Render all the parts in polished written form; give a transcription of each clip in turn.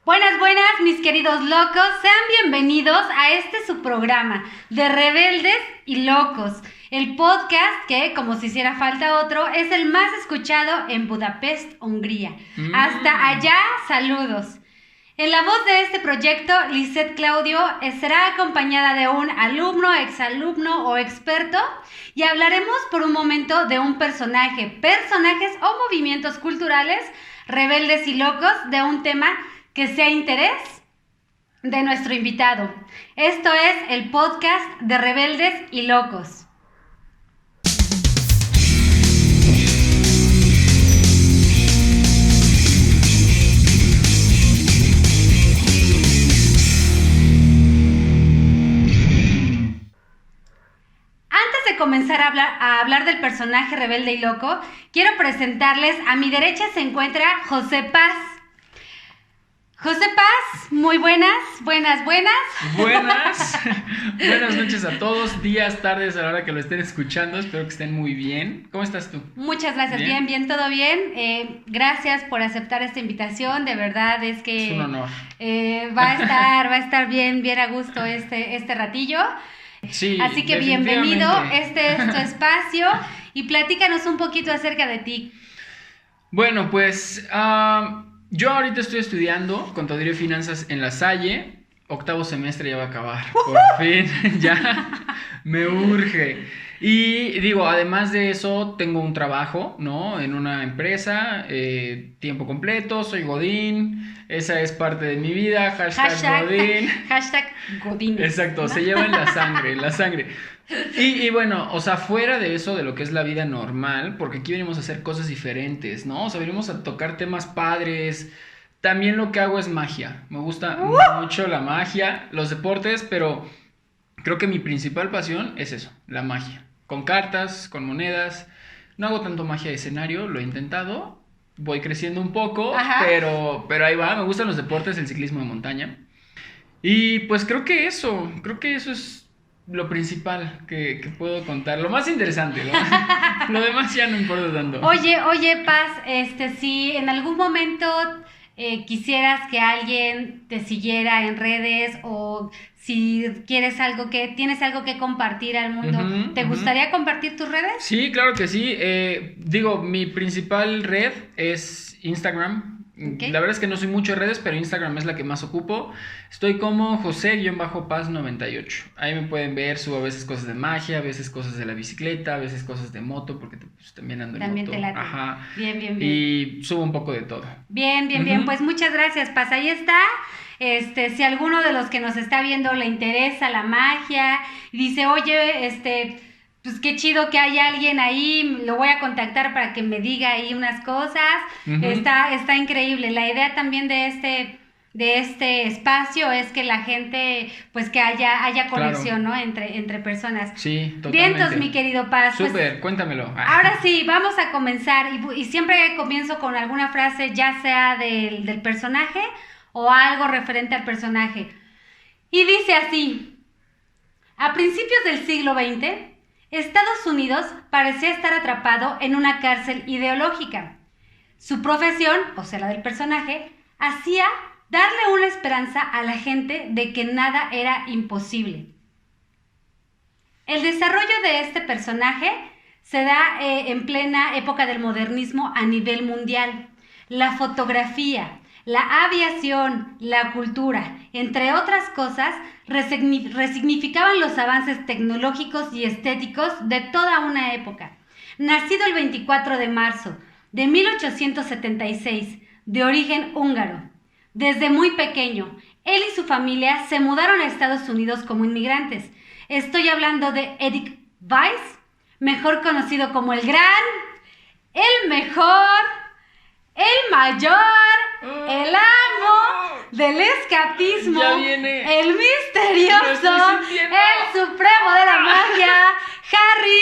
Buenas, buenas, mis queridos locos, sean bienvenidos a este su programa de Rebeldes y Locos, el podcast que, como si hiciera falta otro, es el más escuchado en Budapest, Hungría. Hasta allá, saludos. En la voz de este proyecto, Lisette Claudio será acompañada de un alumno, exalumno o experto y hablaremos por un momento de un personajes o movimientos culturales rebeldes y locos de un tema que sea interés de nuestro invitado. Esto es el podcast de Rebeldes y Locos. Antes de comenzar a hablar del personaje rebelde y loco, quiero presentarles, a mi derecha se encuentra José Paz. José Paz, muy buenas. Buenas noches a todos, días, tardes, a la hora que lo estén escuchando, espero que estén muy bien. ¿Cómo estás tú? Muchas gracias, bien, todo bien. Gracias por aceptar esta invitación, de verdad es que... Es un honor. Va a estar bien a gusto este ratillo. Sí, así que bienvenido, este es tu espacio y platícanos un poquito acerca de ti. Bueno, pues... yo ahorita estoy estudiando Contaduría y Finanzas en La Salle. 8º semestre ya va a acabar. Por fin, ya me urge. Y digo, además de eso, tengo un trabajo, ¿no? En una empresa, tiempo completo, soy Godín. Esa es parte de mi vida. Hashtag Godín. Hashtag Godín. Exacto, ¿no? Se lleva en la sangre. Y bueno, o sea, fuera de eso, de lo que es la vida normal, porque aquí venimos a hacer cosas diferentes, ¿no? O sea, venimos a tocar temas padres. También lo que hago es magia. Me gusta mucho la magia, los deportes, pero creo que mi principal pasión es eso, la magia. Con cartas, con monedas. No hago tanto magia de escenario, lo he intentado. Voy creciendo un poco, pero ahí va. Me gustan los deportes, el ciclismo de montaña. Y pues creo que eso es lo principal que puedo contar, lo más interesante, ¿no? Lo demás ya no importa tanto. Oye, Paz, si en algún momento quisieras que alguien te siguiera en redes o si tienes algo que compartir al mundo, ¿te gustaría compartir tus redes? Sí, claro que sí. Mi principal red es Instagram. Okay. La verdad es que no soy mucho de redes, pero Instagram es la que más ocupo. Estoy como José-Paz98. Ahí me pueden ver, subo a veces cosas de magia, a veces cosas de la bicicleta, a veces cosas de moto, porque pues, también ando en también moto. Te late. Ajá. Bien. Y subo un poco de todo. Bien. Pues muchas gracias, Paz. Ahí está. Si alguno de los que nos está viendo le interesa la magia y dice, oye, pues qué chido que hay alguien ahí, lo voy a contactar para que me diga ahí unas cosas. Está increíble. La idea también de este espacio es que la gente, pues que haya conexión, claro, ¿no? Entre personas. Sí, totalmente. Vientos, mi querido Paz. Súper, pues, cuéntamelo. Ahora sí, vamos a comenzar y siempre comienzo con alguna frase, ya sea del personaje o algo referente al personaje. Y dice así: a principios del siglo XX, Estados Unidos parecía estar atrapado en una cárcel ideológica. Su profesión, o sea la del personaje, hacía darle una esperanza a la gente de que nada era imposible. El desarrollo de este personaje se da en plena época del modernismo a nivel mundial. La fotografía, la aviación, la cultura, entre otras cosas, resignificaban los avances tecnológicos y estéticos de toda una época. Nacido el 24 de marzo de 1876, de origen húngaro, desde muy pequeño, él y su familia se mudaron a Estados Unidos como inmigrantes. Estoy hablando de Edith Weiss, mejor conocido como el gran, el mejor, el mayor, el amo del escapismo, el misterioso, el supremo de la magia, Harry.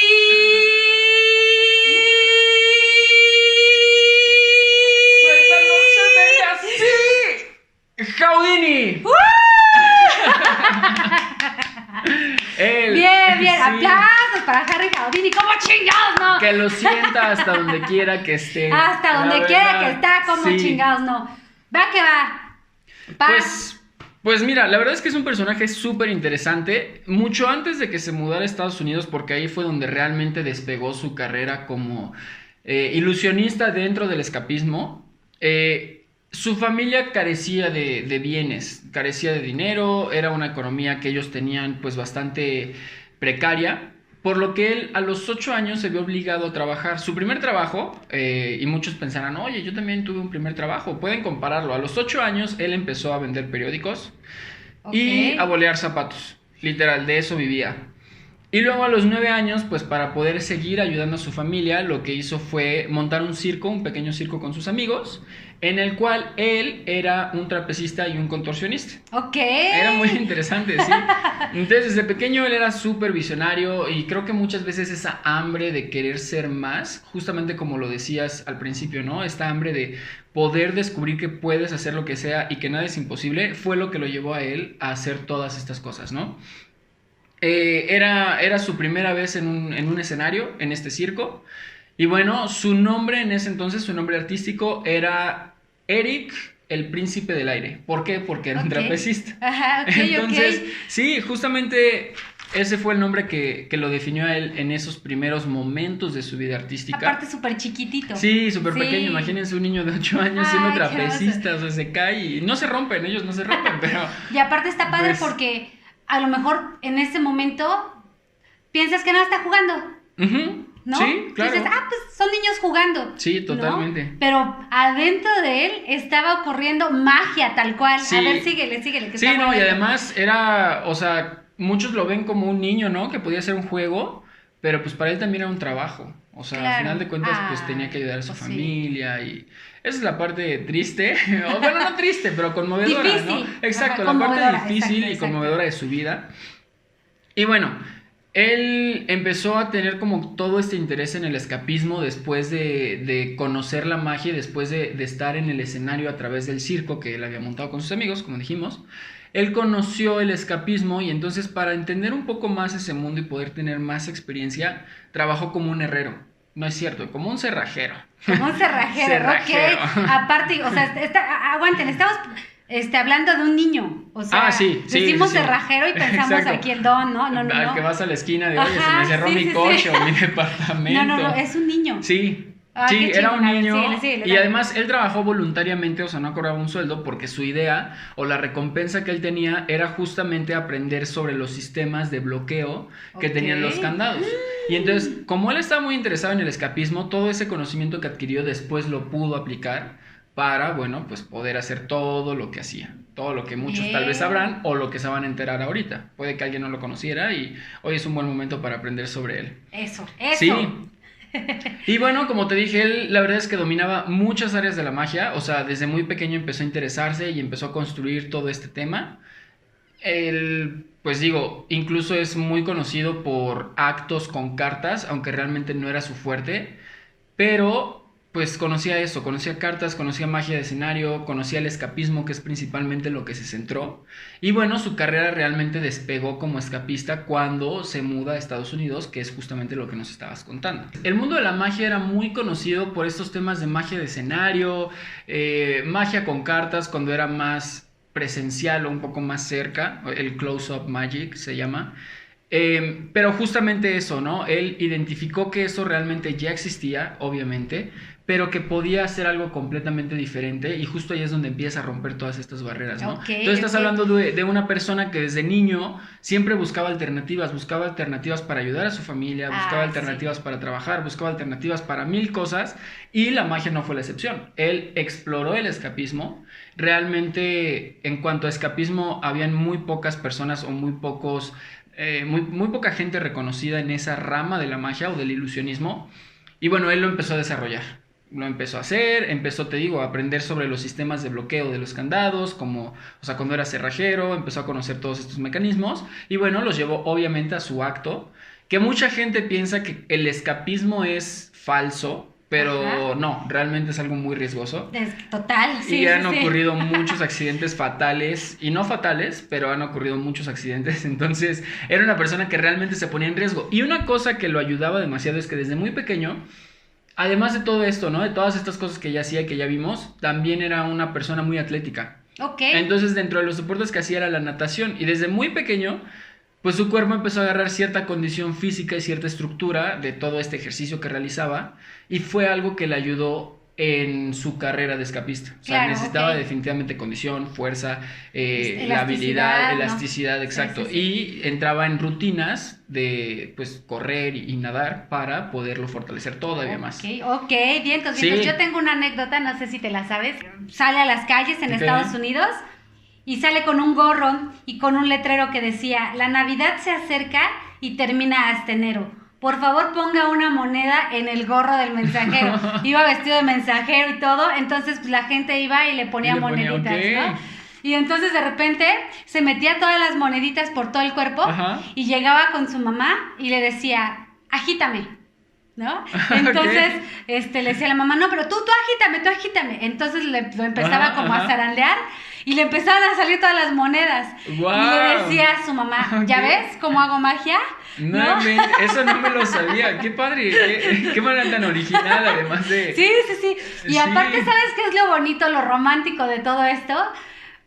¡Houdini! Bien, sí. Aplausos para Harry Houdini. ¿Cómo chingados, no? Que lo sienta hasta donde quiera que esté. Hasta donde quiera que está, como chingados, no. Va que va. Pues mira, la verdad es que es un personaje súper interesante, mucho antes de que se mudara a Estados Unidos, porque ahí fue donde realmente despegó su carrera como ilusionista dentro del escapismo. Su familia carecía de bienes, carecía de dinero, era una economía que ellos tenían pues bastante precaria. Por lo que él a los 8 años se vio obligado a trabajar. Su primer trabajo, y muchos pensarán, oye, yo también tuve un primer trabajo, pueden compararlo. A los 8 años él empezó a vender periódicos y a bolear zapatos. Literal, de eso vivía. Y luego a los 9 años, pues para poder seguir ayudando a su familia, lo que hizo fue montar un circo, un pequeño circo con sus amigos, en el cual él era un trapecista y un contorsionista. Ok. Era muy interesante, sí. Entonces, desde pequeño él era súper visionario y creo que muchas veces esa hambre de querer ser más, justamente como lo decías al principio, ¿no? Esta hambre de poder descubrir que puedes hacer lo que sea y que nada es imposible, fue lo que lo llevó a él a hacer todas estas cosas, ¿no? Era su primera vez en un escenario, en este circo. Y bueno, su nombre en ese entonces, su nombre artístico era Eric, el príncipe del aire. ¿Por qué? Porque era un trapecista. Ajá, Entonces, sí, justamente ese fue el nombre que lo definió a él en esos primeros momentos de su vida artística. Aparte súper chiquitito. Sí, súper pequeño. Imagínense un niño de 8 años siendo trapecista, o sea, se cae y no se rompen, ellos no se rompen, pero... Y aparte está padre pues, porque a lo mejor en ese momento piensas que nada está jugando. ¿No? Sí, claro. Dices, pues son niños jugando. Sí, totalmente. ¿No? Pero adentro de él estaba ocurriendo magia tal cual. Sí. A ver, síguele. Que sí, no, y además era, o sea, muchos lo ven como un niño, ¿no? Que podía ser un juego, pero pues para él también era un trabajo. O sea, claro. Al final de cuentas, pues tenía que ayudar a su familia y esa es la parte triste, o bueno, no triste, pero conmovedora, difícil. ¿no? Exacto, Ajá, la parte difícil exacto. y conmovedora de su vida. Y bueno, él empezó a tener como todo este interés en el escapismo después de conocer la magia y después de estar en el escenario a través del circo que él había montado con sus amigos, como dijimos. Él conoció el escapismo y entonces para entender un poco más ese mundo y poder tener más experiencia, trabajó como un herrero. No es cierto, como un cerrajero. Como un cerrajero, ok. Aparte, o sea, aguanten, estamos hablando de un niño. O sea, sí, decimos sí. cerrajero y pensamos Exacto. aquí el don, ¿no? Al que vas a la esquina de, oye, se me cerró mi coche o mi departamento. No, es un niño. Sí. Sí, era un niño síguele, y además él trabajó voluntariamente, o sea, no cobraba un sueldo porque su idea o la recompensa que él tenía era justamente aprender sobre los sistemas de bloqueo que tenían los candados. Y entonces, como él estaba muy interesado en el escapismo, todo ese conocimiento que adquirió después lo pudo aplicar para, bueno, pues poder hacer todo lo que hacía. Todo lo que muchos tal vez sabrán o lo que se van a enterar ahorita. Puede que alguien no lo conociera y hoy es un buen momento para aprender sobre él. Eso. Sí. Y bueno, como te dije, él la verdad es que dominaba muchas áreas de la magia, o sea, desde muy pequeño empezó a interesarse y empezó a construir todo este tema. Él, pues digo, incluso es muy conocido por actos con cartas, aunque realmente no era su fuerte, pero pues conocía eso, conocía cartas, conocía magia de escenario, conocía el escapismo, que es principalmente lo que se centró. Y bueno, su carrera realmente despegó como escapista cuando se muda a Estados Unidos, que es justamente lo que nos estabas contando. El mundo de la magia era muy conocido por estos temas de magia de escenario, magia con cartas, cuando era más presencial o un poco más cerca, el close-up magic se llama. Pero justamente eso, ¿no? Él identificó que eso realmente ya existía, obviamente, pero que podía hacer algo completamente diferente y justo ahí es donde empieza a romper todas estas barreras, ¿no? Entonces estás hablando de una persona que desde niño siempre buscaba alternativas para ayudar a su familia, buscaba alternativas para trabajar, buscaba alternativas para 1000 cosas y la magia no fue la excepción. Él exploró el escapismo. Realmente, en cuanto a escapismo, habían muy pocas personas o muy pocos... muy poca gente reconocida en esa rama de la magia o del ilusionismo. Y bueno, él lo empezó a desarrollar. Lo empezó a hacer, te digo, a aprender sobre los sistemas de bloqueo de los candados, como, o sea, cuando era cerrajero, empezó a conocer todos estos mecanismos. Y bueno, los llevó obviamente a su acto, que mucha gente piensa que el escapismo es falso, pero no, realmente es algo muy riesgoso. Total, sí. Y han ocurrido muchos accidentes fatales, y no fatales, pero han ocurrido muchos accidentes. Entonces, era una persona que realmente se ponía en riesgo. Y una cosa que lo ayudaba demasiado es que desde muy pequeño, además de todo esto, ¿no? De todas estas cosas que ya hacía, que ya vimos, también era una persona muy atlética. Ok. Entonces, dentro de los deportes que hacía era la natación. Y desde muy pequeño, pues su cuerpo empezó a agarrar cierta condición física y cierta estructura de todo este ejercicio que realizaba. Y fue algo que le ayudó en su carrera de escapista. O sea, Claro, necesitaba ok. definitivamente condición, fuerza, la habilidad, Elasticidad, ¿no? elasticidad, exacto. Sí, sí. Y entraba en rutinas de, pues, correr y nadar para poderlo fortalecer todavía más. Ok, vientos, Sí. vientos. Yo tengo una anécdota, no sé si te la sabes. Sale a las calles en Ok. Estados Unidos y sale con un gorro y con un letrero que decía, la Navidad se acerca y termina hasta enero. Por favor, ponga una moneda en el gorro del mensajero. Iba vestido de mensajero y todo, entonces pues, la gente iba y le ponía moneditas, ok. ¿no? Y entonces de repente se metía todas las moneditas por todo el cuerpo Ajá. y llegaba con su mamá y le decía, agítame, ¿no? Entonces, le decía a la mamá, no, pero tú agítame. Entonces lo empezaba Ajá, como ajá. a zarandear y le empezaban a salir todas las monedas. Guau. Y le decía a su mamá, ¿ya Ok. ves cómo hago magia? No, eso no me lo sabía. Qué padre, qué manera tan original, además de... Sí. Y Sí. aparte, ¿sabes qué es lo bonito, lo romántico de todo esto?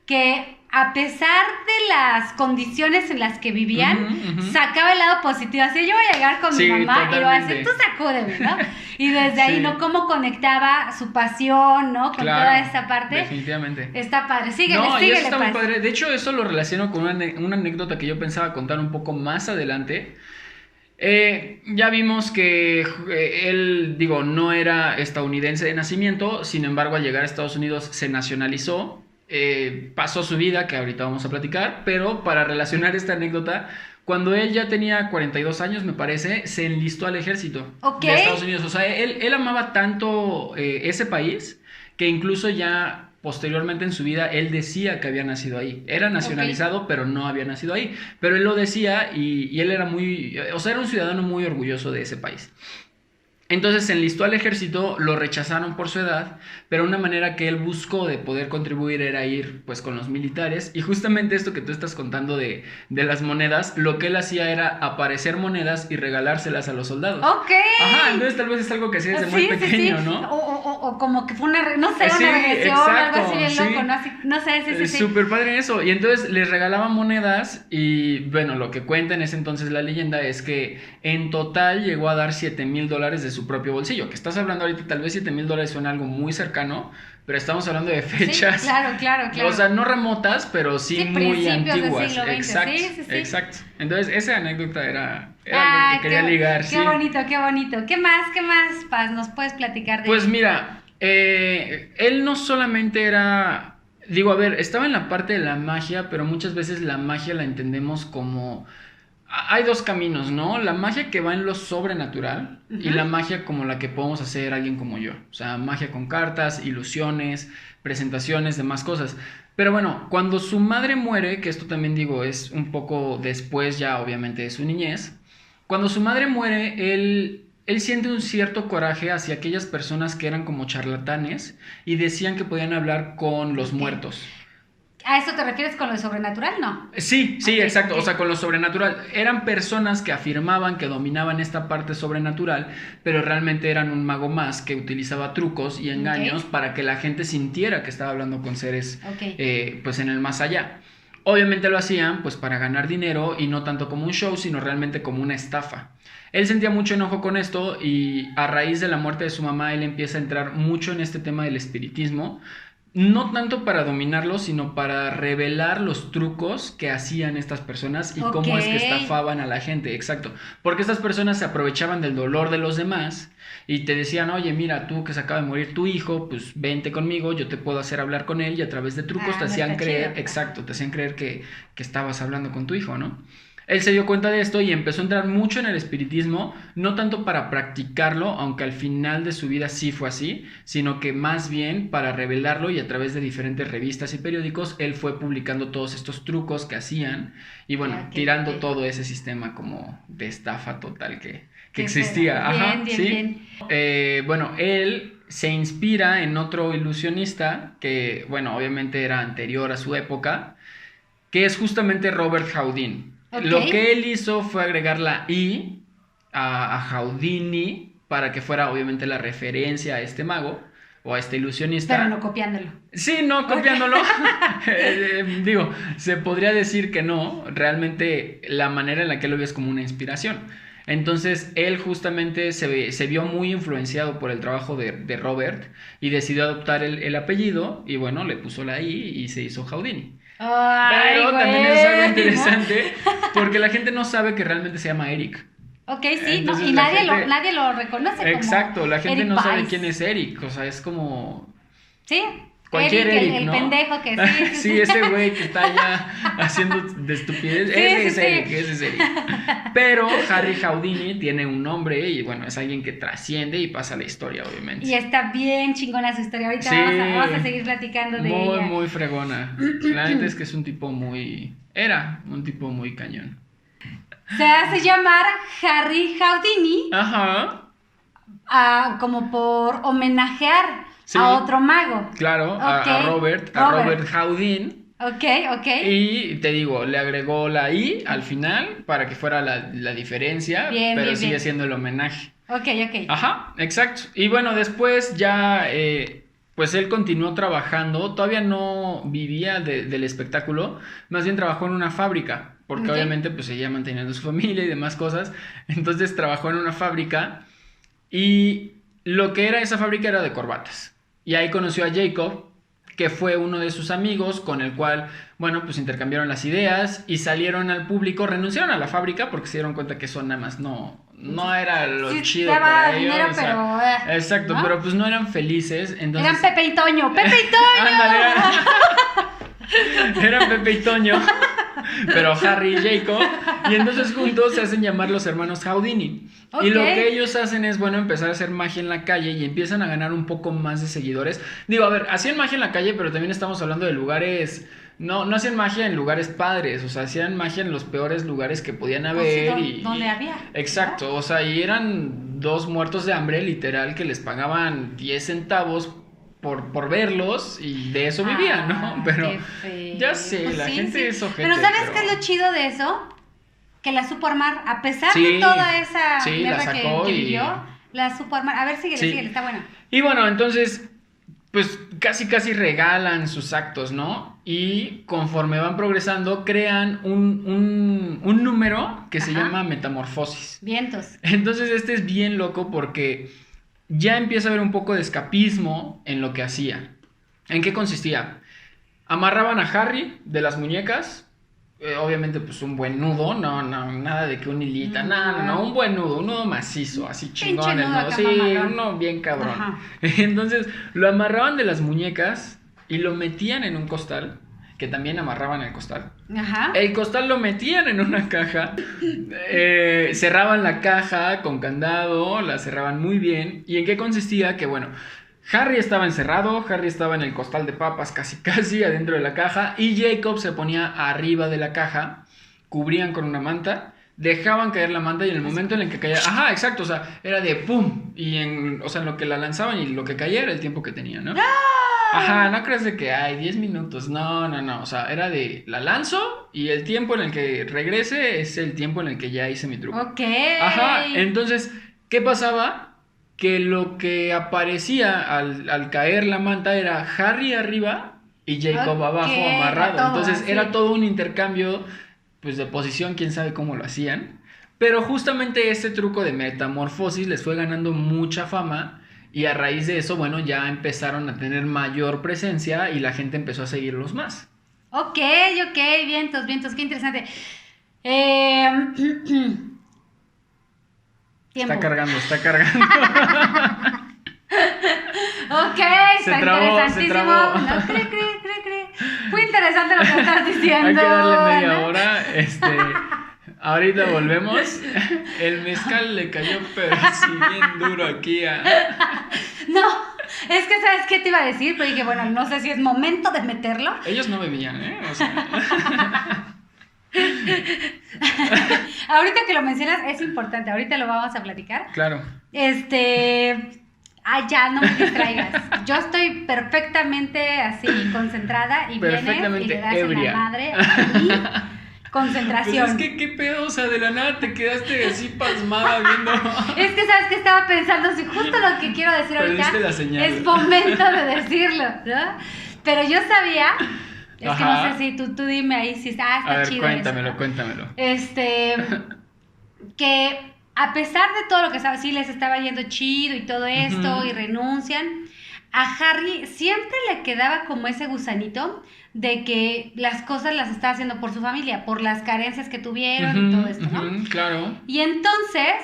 Que a pesar de las condiciones en las que vivían, Ujú, ujú. sacaba el lado positivo. Así yo voy a llegar con Sí, mi mamá y le voy a decir, totalmente. tú sacúdeme, ¿no? Y desde ahí, Sí. ¿no? Cómo conectaba su pasión, ¿no? Con Claro, toda esta parte. definitivamente. Está padre. No, y eso Síguele, está muy Paz. padre. De hecho, eso lo relaciono con una anécdota que yo pensaba contar un poco más adelante. Ya vimos que él, digo, no era estadounidense de nacimiento, sin embargo, al llegar a Estados Unidos se nacionalizó, pasó su vida, que ahorita vamos a platicar, pero para relacionar esta anécdota, cuando él ya tenía 42 años, me parece, se enlistó al ejército Ok. de Estados Unidos. O sea, él amaba tanto ese país que incluso ya posteriormente en su vida él decía que había nacido ahí. Era nacionalizado, pero no había nacido ahí. Pero él lo decía y él era muy, o sea, era un ciudadano muy orgulloso de ese país. Entonces se enlistó al ejército, lo rechazaron por su edad, pero una manera que él buscó de poder contribuir era ir pues con los militares. Y justamente esto que tú estás contando de las monedas, lo que él hacía era aparecer monedas y regalárselas a los soldados. Ok. Ajá, entonces tal vez es algo que hacía desde muy pequeño, ¿no? O como que fue una, no sé, Sí, una regresión, exacto, algo así bien sí. loco, ¿no? Así, no sé, sí. Súper padre eso. Y entonces les regalaban monedas y bueno, lo que cuenta en ese entonces la leyenda es que en total llegó a dar $7,000 de su propio bolsillo. Que estás hablando ahorita, tal vez $7,000 suena algo muy cercano, pero estamos hablando de fechas. Sí, claro. O sea, no remotas, pero sí, Sí, muy principios del antiguas. siglo XX, Exacto, sí. exacto. Entonces, esa anécdota era Ay, lo que quería ligar. qué Sí. bonito. ¿Qué más, Paz, nos puedes platicar de Pues él? mira, él no solamente era, digo, a ver, estaba en la parte de la magia, pero muchas veces la magia la entendemos como, hay dos caminos, ¿no? La magia que va en lo sobrenatural y Ujú. la magia como la que podemos hacer alguien como yo. O sea, magia con cartas, ilusiones, presentaciones, demás cosas. Pero bueno, cuando su madre muere, que esto también digo es un poco después ya obviamente de su niñez, cuando su madre muere, él siente un cierto coraje hacia aquellas personas que eran como charlatanes y decían que podían hablar con los Ok. muertos. ¿A eso te refieres con lo sobrenatural? No. Sí, Ok, exacto, ok. o sea, con lo sobrenatural. Eran personas que afirmaban que dominaban esta parte sobrenatural, pero realmente eran un mago más que utilizaba trucos y engaños para que la gente sintiera que estaba hablando con seres, Ok. pues en el más allá. Obviamente lo hacían pues para ganar dinero y no tanto como un show, sino realmente como una estafa. Él sentía mucho enojo con esto y a raíz de la muerte de su mamá él empieza a entrar mucho en este tema del espiritismo. No tanto para dominarlo, sino para revelar los trucos que hacían estas personas y cómo es que Ok. estafaban a la gente, exacto. Porque estas personas se aprovechaban del dolor de los demás y te decían, oye, mira, tú que se acaba de morir tu hijo, pues vente conmigo, yo te puedo hacer hablar con él y a través de trucos te No hacían está creer, chido. exacto, te hacían creer que estabas hablando con tu hijo, ¿no? Él se dio cuenta de esto y empezó a entrar mucho en el espiritismo, no tanto para practicarlo, aunque al final de su vida sí fue así, sino que más bien para revelarlo y a través de diferentes revistas y periódicos, él fue publicando todos estos trucos que hacían y bueno, Ok, tirando ok. todo ese sistema como de estafa total que Qué existía. feo. Ajá, Bien, ¿sí? bien. Bueno, él se inspira en otro ilusionista que, bueno, obviamente era anterior a su época, que es justamente Robert Houdin. Ok. Lo que él hizo fue agregar la I a Houdini para que fuera obviamente la referencia a este mago, o a este ilusionista. Pero no copiándolo. Sí, no copiándolo. Digo, se podría decir que no. Realmente la manera en la que lo vio es como una inspiración. Entonces él justamente se vio muy influenciado por el trabajo de Robert y decidió adoptar el apellido y bueno, le puso la I y se hizo Houdini. Ay, Pero güey, también es algo ¿no? interesante porque la gente no sabe que realmente se llama Eric. Ok, sí, no, Entonces, y la nadie lo reconoce Exacto, como la gente Eric no sabe Weiss. quién es Eric, o sea, es como Sí, cualquier Eric, Eric, el ¿no? pendejo que sí. Sí, ese güey que está allá haciendo de estupidez, Sí, ese sí, es sí. Eric, ese es Eric. Pero Harry Houdini tiene un nombre y bueno, es alguien que trasciende y pasa a la historia, obviamente. Y está bien chingona su historia. Ahorita Sí. vamos a seguir platicando de Muy, ella. muy fregona. La neta es que es un tipo era un tipo muy cañón. Se hace llamar Harry Houdini Ajá, como por homenajear Sí. a otro mago. claro, Ok, a Robert Houdin. Ok. Y te digo, le agregó la I al final para que fuera la diferencia, Bien, pero bien, sigue bien. siendo el homenaje. Ok. Ajá, exacto. Y bueno, después ya, pues él continuó trabajando, todavía no vivía del espectáculo, más bien trabajó en una fábrica, porque Ok. obviamente pues seguía manteniendo su familia y demás cosas. Entonces trabajó en una fábrica y lo que era esa fábrica era de corbatas. Y ahí conoció a Jacob, que fue uno de sus amigos con el cual, bueno, pues intercambiaron las ideas y salieron al público, renunciaron a la fábrica porque se dieron cuenta que eso nada más no era lo Sí, chido daba para ellos. dinero, o sea, pero, exacto, ¿no? pero pues no eran felices, entonces... Eran Pepe y Toño. ¡Pepe y Toño! Ándale, eran Pepe y Toño, pero Harry y Jacob, y entonces juntos se hacen llamar los hermanos Houdini. Ok. Y lo que ellos hacen es, bueno, empezar a hacer magia en la calle y empiezan a ganar un poco más de seguidores. Digo, a ver, hacían magia en la calle, pero también estamos hablando de lugares... No hacían magia en lugares padres, o sea, hacían magia en los peores lugares que podían haber. Donde había. Exacto, ¿no? o sea, y eran dos muertos de hambre, literal, que les pagaban 10 centavos por verlos y de eso vivían, ¿no? Pero qué feo. ya sé, Pues la sí, gente sí. es ojete. Pero ¿sabes qué es lo chido de eso? Que la supo armar, a pesar Sí, de toda esa sí, la mierda sacó que y- vivió, la supo armar. A ver, síguele, Sí. está buena. Y bueno, entonces, pues casi regalan sus actos, ¿no? Y conforme van progresando, crean un número que se Ajá. llama metamorfosis. Vientos. Entonces este es bien loco porque ya empieza a haber un poco de escapismo en lo que hacía. ¿En qué consistía? Amarraban a Harry de las muñecas, obviamente pues un buen nudo, no, nada de que un hilita, no, un buen nudo, un nudo macizo, así chingón el nudo nudo, acá sí, mamalón. uno bien cabrón. Ajá. Entonces lo amarraban de las muñecas y lo metían en un costal, que también amarraban el costal. Ajá. El costal lo metían en una caja, cerraban la caja con candado, la cerraban muy bien. ¿Y en qué consistía? Que bueno, Harry estaba encerrado, Harry estaba en el costal de papas casi adentro de la caja y Jacob se ponía arriba de la caja, cubrían con una manta, dejaban caer la manta y en el momento en el que caía, ajá, exacto, o sea, era de pum, y en lo que la lanzaban y lo que caía era el tiempo que tenía, ¿no? Ajá, no crees de que hay 10 minutos, no, o sea, era de la lanzo y el tiempo en el que regrese es el tiempo en el que ya hice mi truco. Ok. Ajá, entonces, ¿qué pasaba? Que lo que aparecía al caer la manta era Harry arriba y Jacob Ok, abajo amarrado. todo Entonces así. era todo un intercambio pues de posición, quién sabe cómo lo hacían. Pero justamente este truco de metamorfosis les fue ganando mucha fama y a raíz de eso, bueno, ya empezaron a tener mayor presencia y la gente empezó a seguirlos más. Ok, vientos, qué interesante. Tiempo. Está cargando. Ok, Se está trabó. interesantísimo. No, cree. Muy interesante lo que estás diciendo. Hay que darle media ¿no? hora. Ahorita volvemos. El mezcal le cayó, pero sí bien duro aquí a... No, es que ¿sabes qué te iba a decir? Pero dije, bueno, no sé si es momento de meterlo. Ellos no bebían, ¿eh? O sea... Ahorita que lo mencionas es importante, ahorita lo vamos a platicar. Claro. Ya, no me distraigas. Yo estoy perfectamente así concentrada y vienes y Perfectamente le das en ebria. la madre a mí. concentración. Pues es que, ¿qué pedo? O sea, de la nada te quedaste así pasmada viendo. Es que, ¿sabes qué estaba pensando? Si justo lo que quiero decir ahorita Perdiste la señal. es momento de decirlo, ¿no? Pero yo sabía, es que no sé si tú dime ahí si está, A ver, chido cuéntamelo, eso, ¿no? cuéntamelo. Que a pesar de todo lo que estaba, sí les estaba yendo chido y todo esto, y renuncian, a Harry siempre le quedaba como ese gusanito de que las cosas las estaba haciendo por su familia, por las carencias que tuvieron y todo esto, ¿no? Claro. Y entonces,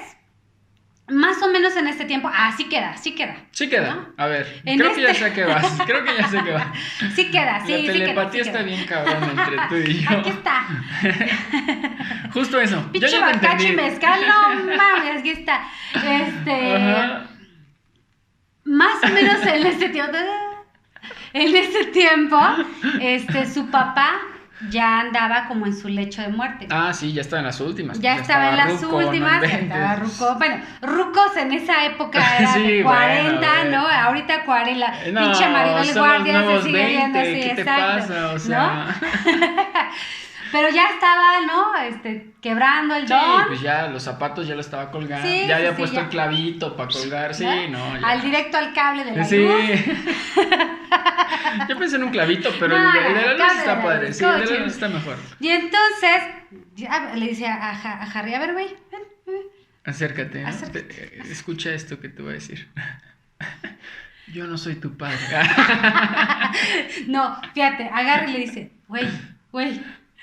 más o menos en este tiempo, sí queda. Sí queda. ¿No? A ver, En creo que ya sé a qué vas. Creo que ya sé a qué vas. Sí queda, sí, La sí telepatía queda. está bien cabrón entre tú y yo. Aquí está. Justo eso. Yo Pinche ya te bacacho y entendí. mezcal, no mames, aquí está. Ajá. Más o menos en este tiempo, su papá ya andaba como en su lecho de muerte. Sí, ya estaba en las últimas. Ya estaba en las ruco, últimas, no ya inventes. estaba ruco. Bueno, rucos en esa época era Sí, de 40, bueno, ¿no? Ahorita 40, No, pinche Maribel son Guardia los se nuevos sigue viendo 20, así, ¿qué te exacto. pasa? O sea, Pero ya estaba, ¿no? Quebrando el sí, don. pues ya los zapatos ya lo estaba colgando. Sí, ya había sí, puesto ya. el clavito para colgar. Sí, no, ya. Al directo al cable de la Sí. luz. Yo pensé en un clavito, pero No, el de la luz cable de está la padre. luz, Sí, el de todo la luz chido. está mejor. Y entonces, ya le dice a Harry, a ver, güey, ven. Acércate, ¿no? Acércate. Escucha esto que te voy a decir. Yo no soy tu padre. No, fíjate, agarra y le dice, güey.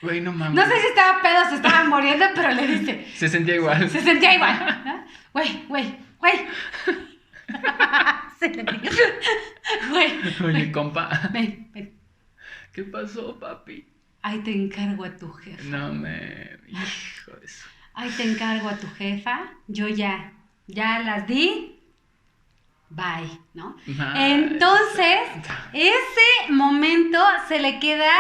Güey, no mames. No sé si estaba pedo, se estaba muriendo, pero le dice. Se sentía igual. Se sentía igual, ¿no? Güey. Se le dijo, güey. Oye, compa. Ven. ¿Qué pasó, papi? Ahí te encargo a tu jefa. No me... Hijo de eso. Ahí te encargo a tu jefa. Yo ya las di. Bye, ¿no? Madre Entonces, santa. ese momento se le queda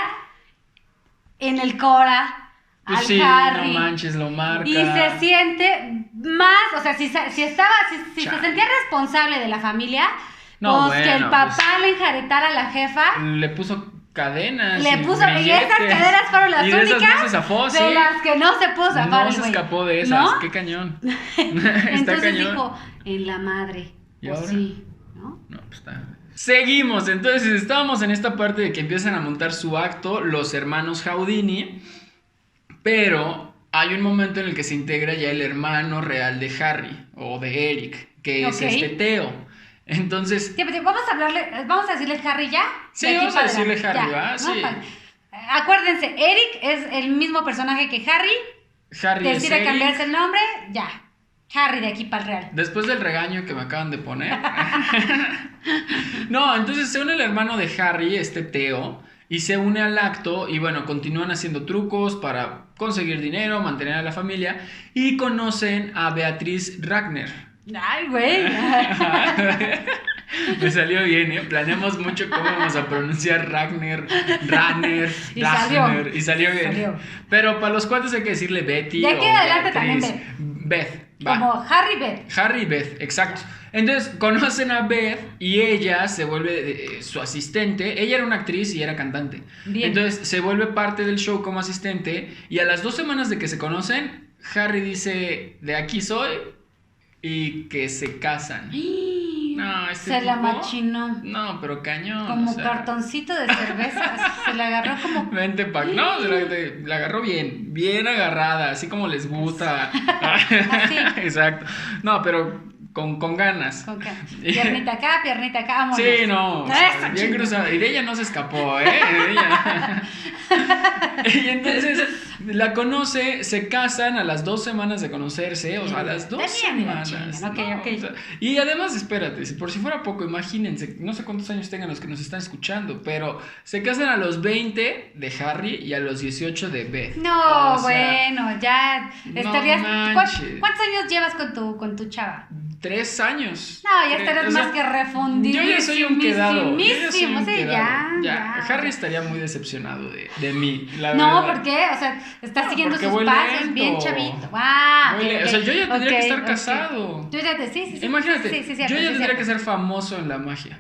en el cora Pues al sí, Harry. no manches, lo marca. Y se siente más, o sea, si se sentía responsable de la familia, No, pues que el bueno, papá pues- le enjaretara a la jefa. Le puso cadenas. Le y puso, y esas grilletes. cadenas fueron las Y de esas únicas no se zafó, sí. de las que no se pudo zafar No el se güey, escapó de esas. ¿no? Qué cañón. Está Entonces cañón. dijo, en la madre, ¿Y pues ahora? sí, ¿no? No, pues está. Seguimos, entonces estábamos en esta parte de que empiezan a montar su acto los hermanos Houdini, pero hay un momento en el que se integra ya el hermano real de Harry, o de Eric, que es Ok. Teo. Entonces, Sí, pero vamos a decirle Harry ya. Sí, de aquí vamos a para decirle adelante, Harry, ya, ¿va? ¿no? Sí. Acuérdense, Eric es el mismo personaje que Harry. Harry es Decide Eric. cambiarse el nombre, ya. Harry de aquí para el real. Después del regaño que me acaban de poner. No, entonces se une el hermano de Harry, Teo, y se une al acto y bueno, continúan haciendo trucos para conseguir dinero, mantener a la familia y conocen a Beatriz Ragner. Ay, güey. Me salió bien, ¿eh? Planeamos mucho cómo vamos a pronunciar Ragner. Y salió. Y salió bien. Salió. Pero para los cuates hay que decirle Betty. De aquí o en adelante Beatriz. también Beth. Va. Como Harry Beth. Harry y Beth, exacto. Entonces conocen a Beth y ella se vuelve su asistente. Ella era una actriz y era cantante. Bien. Entonces se vuelve parte del show como asistente. Y a las 2 semanas de que se conocen, Harry dice: de aquí soy. Y que se casan. No, Se la tipo- machinó. No, pero cañón. Como o sea, cartoncito de cerveza. Se la agarró como. Vente pa' no, la agarró bien agarrada, así como les gusta. Así. Exacto. No, pero con ganas. Con que piernita acá, vámonos. Sí, no. o Eso, sea, bien chingada. cruzada. Y de ella no se escapó, ¿eh? De ella. Y entonces la conoce, se casan a las 2 semanas de conocerse, o sea, a las 2 Tenían la semanas. chinga, ok, ¿no? ok. O sea, y además, espérate, por si fuera poco, imagínense, no sé cuántos años tengan los que nos están escuchando, pero se casan a los 20 de Harry y a los 18 de Beth. No, O sea, bueno, ya no estarías. manches. ¿Cuántos años llevas con tu chava? 3 años. No, ya Tres- estarías o sea, más que refundido. Yo ya soy un quedado. Yo ya soy un Sí, quedado. ya. Harry estaría muy decepcionado de mí, la No, verdad. ¿por qué? O sea, está No, siguiendo porque sus voy pasos, lento. bien chavito. ¡Wow! Muy o sea, yo ya tendría que estar casado. Tú ya sí. Imagínate, Sí, yo ya cierto, tendría cierto. que ser famoso en la magia.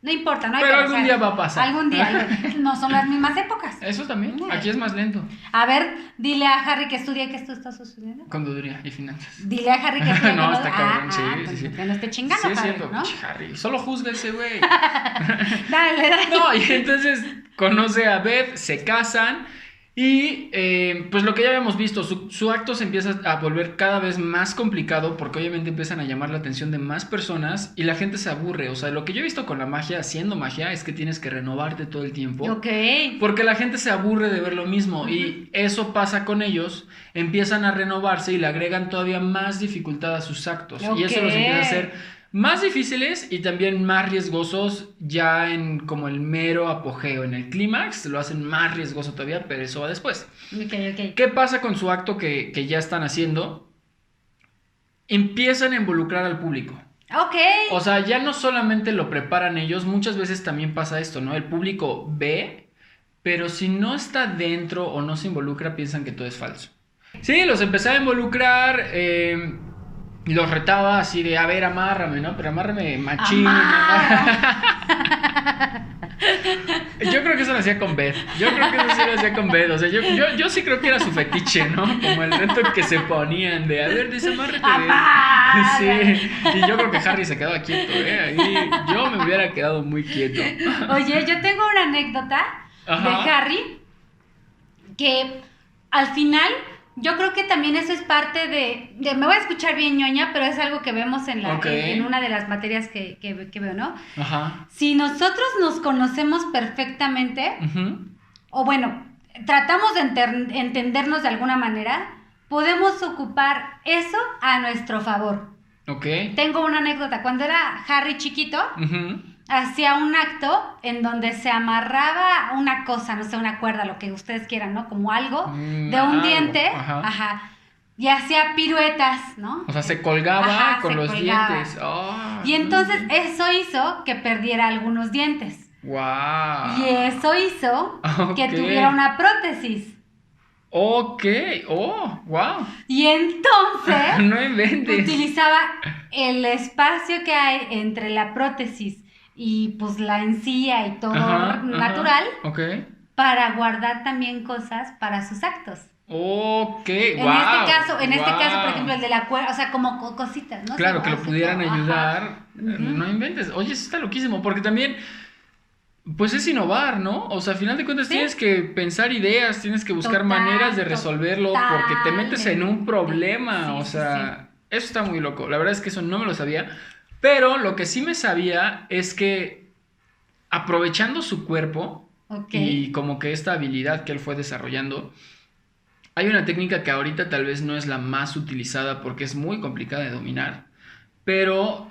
No importa, no hay Pero pedo, algún día va a pasar. Algún día. No son las mismas épocas. Eso también. Aquí es más lento. A ver, dile a Harry que estudie, ¿qué tú estás estudiando? Contaduría y finanzas. Dile a Harry que estudie. No, está cabrón, sí, pues, sí. que no esté chingando, Sí, es padre, cierto, ¿no? pinche Harry. Solo juzga ese güey. Dale. No, y entonces conoce a Beth, se casan y pues lo que ya habíamos visto, su acto se empieza a volver cada vez más complicado porque obviamente empiezan a llamar la atención de más personas y la gente se aburre. O sea, lo que yo he visto con la magia, haciendo magia, es que tienes que renovarte todo el tiempo. Ok. Porque la gente se aburre de ver lo mismo y eso pasa con ellos, empiezan a renovarse y le agregan todavía más dificultad a sus actos. Y eso los empieza a hacer más difíciles y también más riesgosos ya en como el mero apogeo, en el clímax lo hacen más riesgoso todavía, pero eso va después. Ok. ¿Qué pasa con su acto que ya están haciendo? Empiezan a involucrar al público. Ok. O sea, ya no solamente lo preparan ellos, muchas veces también pasa esto, ¿no? El público ve, pero si no está dentro o no se involucra, piensan que todo es falso. Sí, los empecé a involucrar, los retaba así de, a ver, amárrame, ¿no? Pero amárrame machín. Yo creo que eso lo hacía con Beth. Yo creo que eso sí lo hacía con Beth. O sea, yo sí creo que era su fetiche, ¿no? Como el reto que se ponían de, a ver, desamárrate. Sí. Y yo creo que Harry se quedaba quieto, ¿eh? Ahí yo me hubiera quedado muy quieto. Oye, yo tengo una anécdota de Harry que al final yo creo que también eso es parte de me voy a escuchar bien ñoña, pero es algo que vemos en en una de las materias que veo, ¿no? Ajá. Si nosotros nos conocemos perfectamente, o bueno, tratamos de entendernos de alguna manera, podemos ocupar eso a nuestro favor. Ok. Tengo una anécdota. Cuando era Harry chiquito, hacía un acto en donde se amarraba una cosa, no sé, una cuerda, lo que ustedes quieran, ¿no? Como algo de un diente. Ajá. Y hacía piruetas, ¿no? O sea, se colgaba con los dientes. Y entonces eso hizo que perdiera algunos dientes. ¡Wow! Y eso hizo que tuviera una prótesis. Ok, wow. Y entonces no inventes. Utilizaba el espacio que hay entre la prótesis y pues la encía y todo natural para guardar también cosas para sus actos. Ok, En este caso, por ejemplo, el de la cuerda, o sea, como cositas, ¿no? Claro, que lo pudieran ayudar. No inventes. Oye, eso está loquísimo, porque también pues es innovar, ¿no? O sea, al final de cuentas tienes que pensar ideas, tienes que buscar maneras de resolverlo porque te metes en un problema, o sea, eso está muy loco. La verdad es que eso no me lo sabía, pero lo que sí me sabía es que aprovechando su cuerpo y como que esta habilidad que él fue desarrollando, hay una técnica que ahorita tal vez no es la más utilizada porque es muy complicada de dominar, pero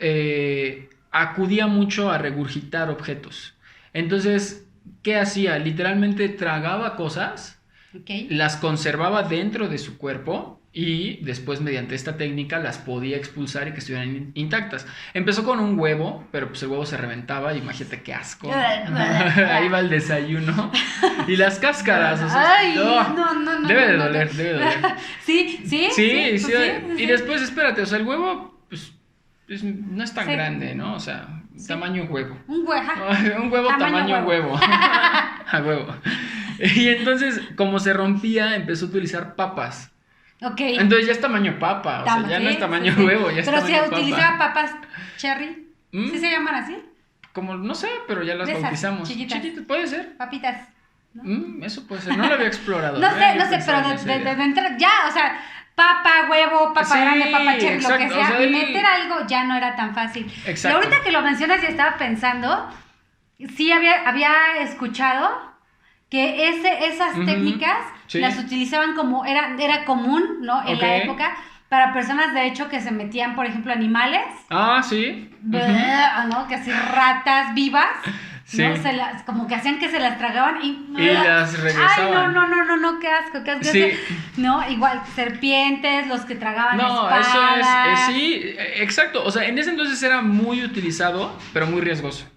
acudía mucho a regurgitar objetos. Entonces, ¿qué hacía? Literalmente tragaba cosas, las conservaba dentro de su cuerpo y después mediante esta técnica las podía expulsar y que estuvieran intactas. Empezó con un huevo, pero pues el huevo se reventaba y imagínate qué asco. Ahí va el desayuno. Y las cáscaras, o sea, ay, no. Debe de doler. Sí. Y después, espérate, o sea, el huevo, pues no es tan grande, ¿no? O sea, tamaño huevo. Un huevo tamaño huevo. A huevo. Y entonces, como se rompía, empezó a utilizar papas. Entonces ya es tamaño papa, o sea, ya no es tamaño huevo, ya es tamaño papa. Pero si utilizaba papas cherry, ¿sí se llaman así? Como, no sé, pero ya las bautizamos. Chiquitas, puede ser. Papitas, ¿no? Eso puede ser, no lo había explorado. no sé, pero de entrada, ya, o sea, papa, huevo, papa grande, papa cherry, exacto, lo que sea, o sea, meter algo ya no era tan fácil. Exacto. Y ahorita que lo mencionas y estaba pensando, sí había escuchado que esas técnicas las utilizaban como, era común, ¿no? En la época, para personas de hecho que se metían, por ejemplo, animales. Sí. ¿No? Que así ratas vivas. Sí. ¿No? Como que hacían que se las tragaban y las regresaban. Ay, no, qué asco. Sí. No, igual, serpientes, los que tragaban espadas. Eso es, sí, exacto. O sea, en ese entonces era muy utilizado, pero muy riesgoso.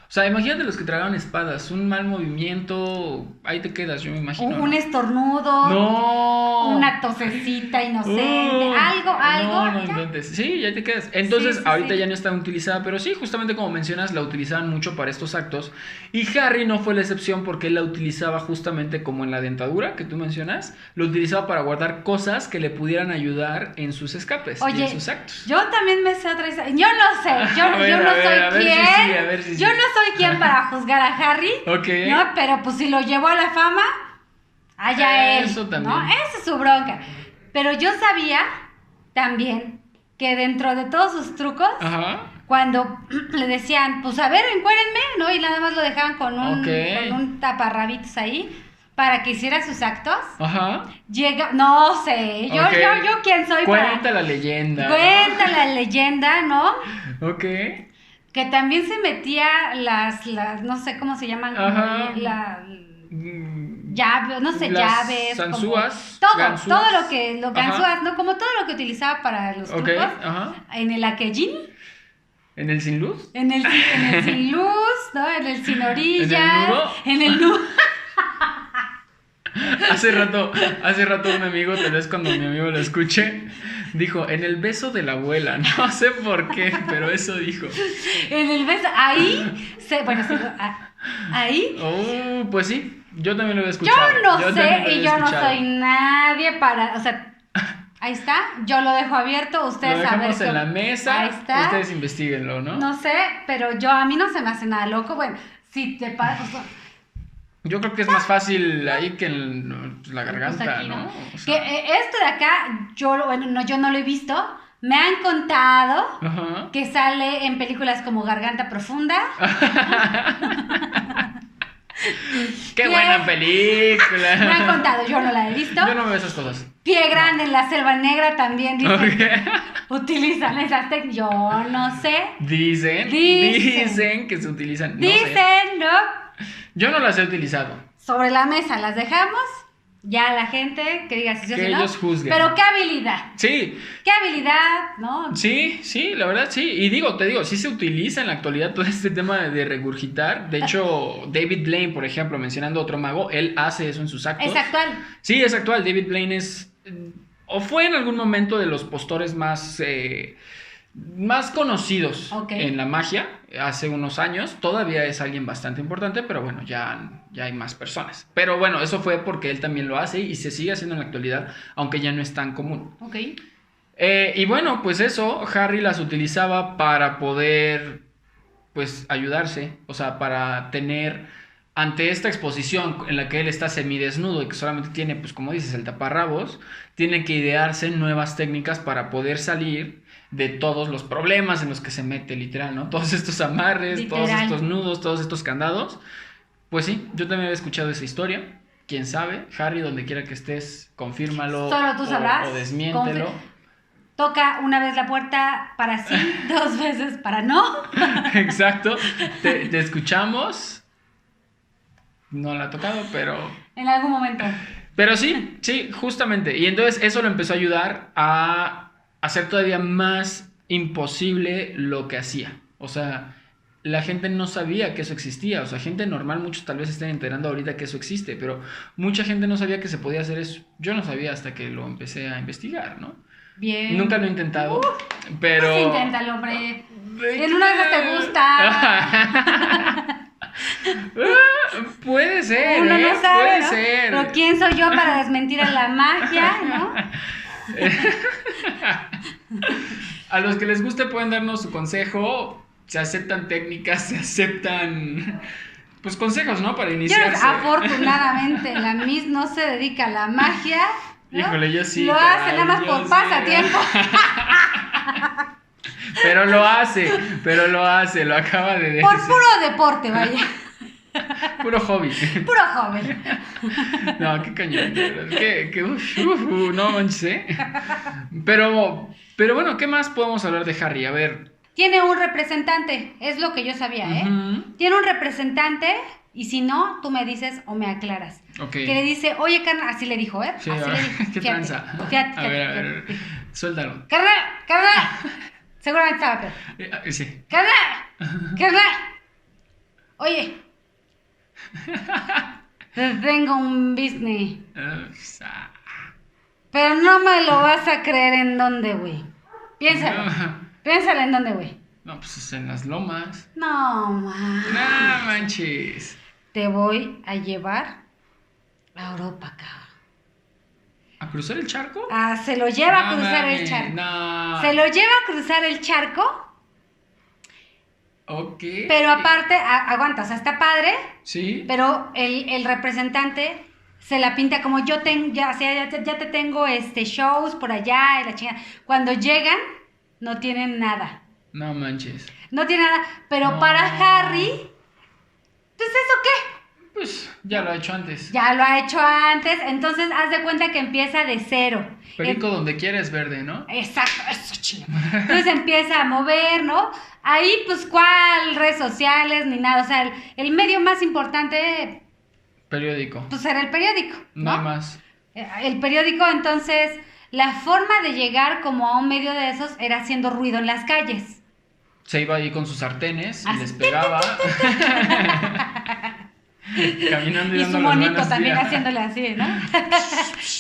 O sea, imagínate los que tragaban espadas, un mal movimiento, ahí te quedas, yo me imagino. Un estornudo. No. Una tosecita inocente. Algo. No ya. inventes. Sí, ya te quedas. Entonces, Sí, ahorita sí. ya no está utilizada, pero sí, justamente como mencionas, la utilizaban mucho para estos actos. Y Harry no fue la excepción porque él la utilizaba justamente como en la dentadura que tú mencionas. Lo utilizaba para guardar cosas que le pudieran ayudar en sus escapes y Oye, en sus actos. yo también me sé otra historia. Yo no sé, yo A ver, no a ver, a soy ver si quien. sí, a ver si Yo sí. no soy quien para juzgar a Harry. Ok. No, pero pues si lo llevó a la fama, allá él. Eso también. ¿No? Esa es su bronca. Pero yo sabía también que dentro de todos sus trucos, Ajá. cuando le decían, pues a ver, encuérenme, ¿no? Y nada más lo dejaban con Ok. un taparrabitos ahí para que hiciera sus actos. Ajá. Llega, no sé, yo quién soy Cuenta la leyenda. ¿no? Cuenta la leyenda, ¿no? Ok. Que también se metía las no sé cómo se llaman, Ajá. llave, no sé, Las llaves, ganzúas, como, ganzúas. todo lo que, Ajá. ganzúas, ¿no? Como todo lo que utilizaba para los Ok, trucos, ajá. en el aquellín, ¿En el sin luz? en el sin luz, ¿no? En el sin orillas, nudo? en el nudo. Hace rato un amigo, tal vez cuando mi amigo lo escuche, dijo, en el beso de la abuela. No sé por qué, pero eso dijo. En el beso, ahí, ahí. Oh, pues sí, yo también lo había escuchado. Yo no también sé lo había y yo no escuchado. soy nadie para, o sea, ahí está, yo lo dejo abierto, ustedes Lo dejamos a ver en la mesa, ahí está. ustedes investíguenlo, ¿no? No sé, pero a mí no se me hace nada loco, bueno, si te pasa, Yo creo que es más fácil ahí que en la garganta, aquí, ¿no? O sea, que esto de acá, yo no lo he visto, me han contado Ajá. que sale en películas como Garganta Profunda. ¡Qué buena película! Me han contado, yo no la he visto. Yo no veo esas cosas. Pie Grande en la Selva Negra también dicen Ok. que utilizan esas técnicas. Yo no sé. Dicen que se utilizan. No sé. Dicen, ¿no? Yo no las he utilizado. Sobre la mesa las dejamos. Ya la gente que diga si sí o Que si no. ellos juzguen. Pero qué habilidad. Sí, Qué habilidad, ¿no? sí, la verdad sí. Y te digo, sí se utiliza en la actualidad todo este tema de regurgitar. De hecho, David Blaine, por ejemplo, mencionando otro mago, él hace eso en sus actos. Es actual. Sí, es actual. David Blaine es, o fue en algún momento de los postores más conocidos Ok. en la magia hace unos años. Todavía es alguien bastante importante, pero bueno, ya hay más personas. Pero bueno, eso fue porque él también lo hace y se sigue haciendo en la actualidad, aunque ya no es tan común. Ok. Y bueno, pues eso, Harry las utilizaba para poder, pues, ayudarse, o sea, para tener, ante esta exposición en la que él está semidesnudo y que solamente tiene, pues, como dices, el taparrabos, tiene que idearse nuevas técnicas para poder salir de todos los problemas en los que se mete, literal, ¿no? Todos estos amarres, Literal. todos estos nudos, todos estos candados. Pues sí, yo también había escuchado esa historia. Quién sabe, Harry, donde quiera que estés, confírmalo. Solo tú sabrás. O desmiéntelo. Toca una vez la puerta para sí, 2 veces para no. Exacto. Te escuchamos. No la ha tocado, pero. En algún momento. Pero sí, justamente. Y entonces eso lo empezó a ayudar a hacer todavía más imposible lo que hacía. O sea, la gente no sabía que eso existía. O sea, gente normal, muchos tal vez estén enterando ahorita que eso existe, pero mucha gente no sabía que se podía hacer eso. Yo no sabía hasta que lo empecé a investigar, ¿no? Bien. Nunca lo he intentado, pero... Pues inténtalo, hombre. ¿De En una de esas te qué? gusta. Puede ser, Uno no sabe, puede ¿no? ser. Pero ¿quién soy yo para desmentir a la magia, no? A los que les guste pueden darnos su consejo. Se aceptan técnicas, se aceptan pues consejos, ¿no? Para iniciarse. Afortunadamente, la Miss no se dedica a la magia, ¿no? Híjole, yo sí. Lo hace nada más yo por sí. pasatiempo. Pero lo hace, lo acaba de decir. Por puro deporte, vaya. Puro hobby. Puro joven. No, qué cañón, de verdad. No manches, ¿eh? Pero bueno, ¿qué más podemos hablar de Harry? A ver. Tiene un representante, es lo que yo sabía, ¿eh? Ujú. Tiene un representante y si no, tú me dices o me aclaras. Ok. Que le dice, oye, carnal, así le dijo, ¿eh? Sí, así a le ver, dijo. ¿qué tranza? Fíjate, A ver, suéltalo. carnal. Seguramente estaba peor. Sí. Carnal. Oye. Te tengo un business. Ups, Pero no me lo vas a creer en dónde, güey. Piénsalo. Piénsalo en dónde, güey. No, pues es en las lomas. No, man. No manches. Te voy a llevar a Europa, cabrón. ¿A cruzar el charco? Ah, se lo lleva a No cruzar el mames, charco. no. Se lo lleva a cruzar el charco, Ok. pero aparte, aguanta, o sea, está padre, Sí. pero el representante se la pinta como yo tengo, ya, o sea, ya te tengo shows por allá y la chingada. Cuando llegan, no tienen nada. No manches. No tienen nada, pero No. para Harry, pues ¿eso qué? Pues ya lo ha hecho antes. Ya lo ha hecho antes, entonces haz de cuenta que empieza de cero. Perico donde quiera es verde, ¿no? Exacto, eso chinga. Entonces empieza a mover, ¿no? Ahí, pues, ¿cuál? Redes sociales, ni nada. O sea, el medio más importante, Periódico. pues, era el periódico, ¿no? Nada más. El periódico, entonces, la forma de llegar como a un medio de esos era haciendo ruido en las calles. Se iba ahí con sus sartenes y Así. les pegaba. Caminando y Y dando su las monito buenos también días. haciéndole así, ¿no?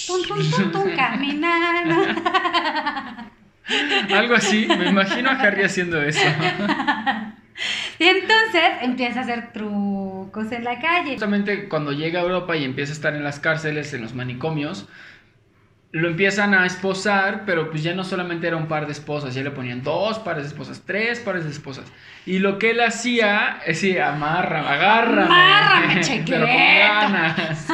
Tum, tum, tum, tum, caminando. Algo así, me imagino a Harry haciendo eso. Y entonces empieza a hacer trucos en la calle. Justamente cuando llega a Europa y empieza a estar en las cárceles, en los manicomios, lo empiezan a esposar, pero pues ya no solamente era un par de esposas, ya le ponían 2 pares de esposas, 3 pares de esposas. Y lo que él hacía es decir, agárrame, Amárrame, pero con chiquito. ganas.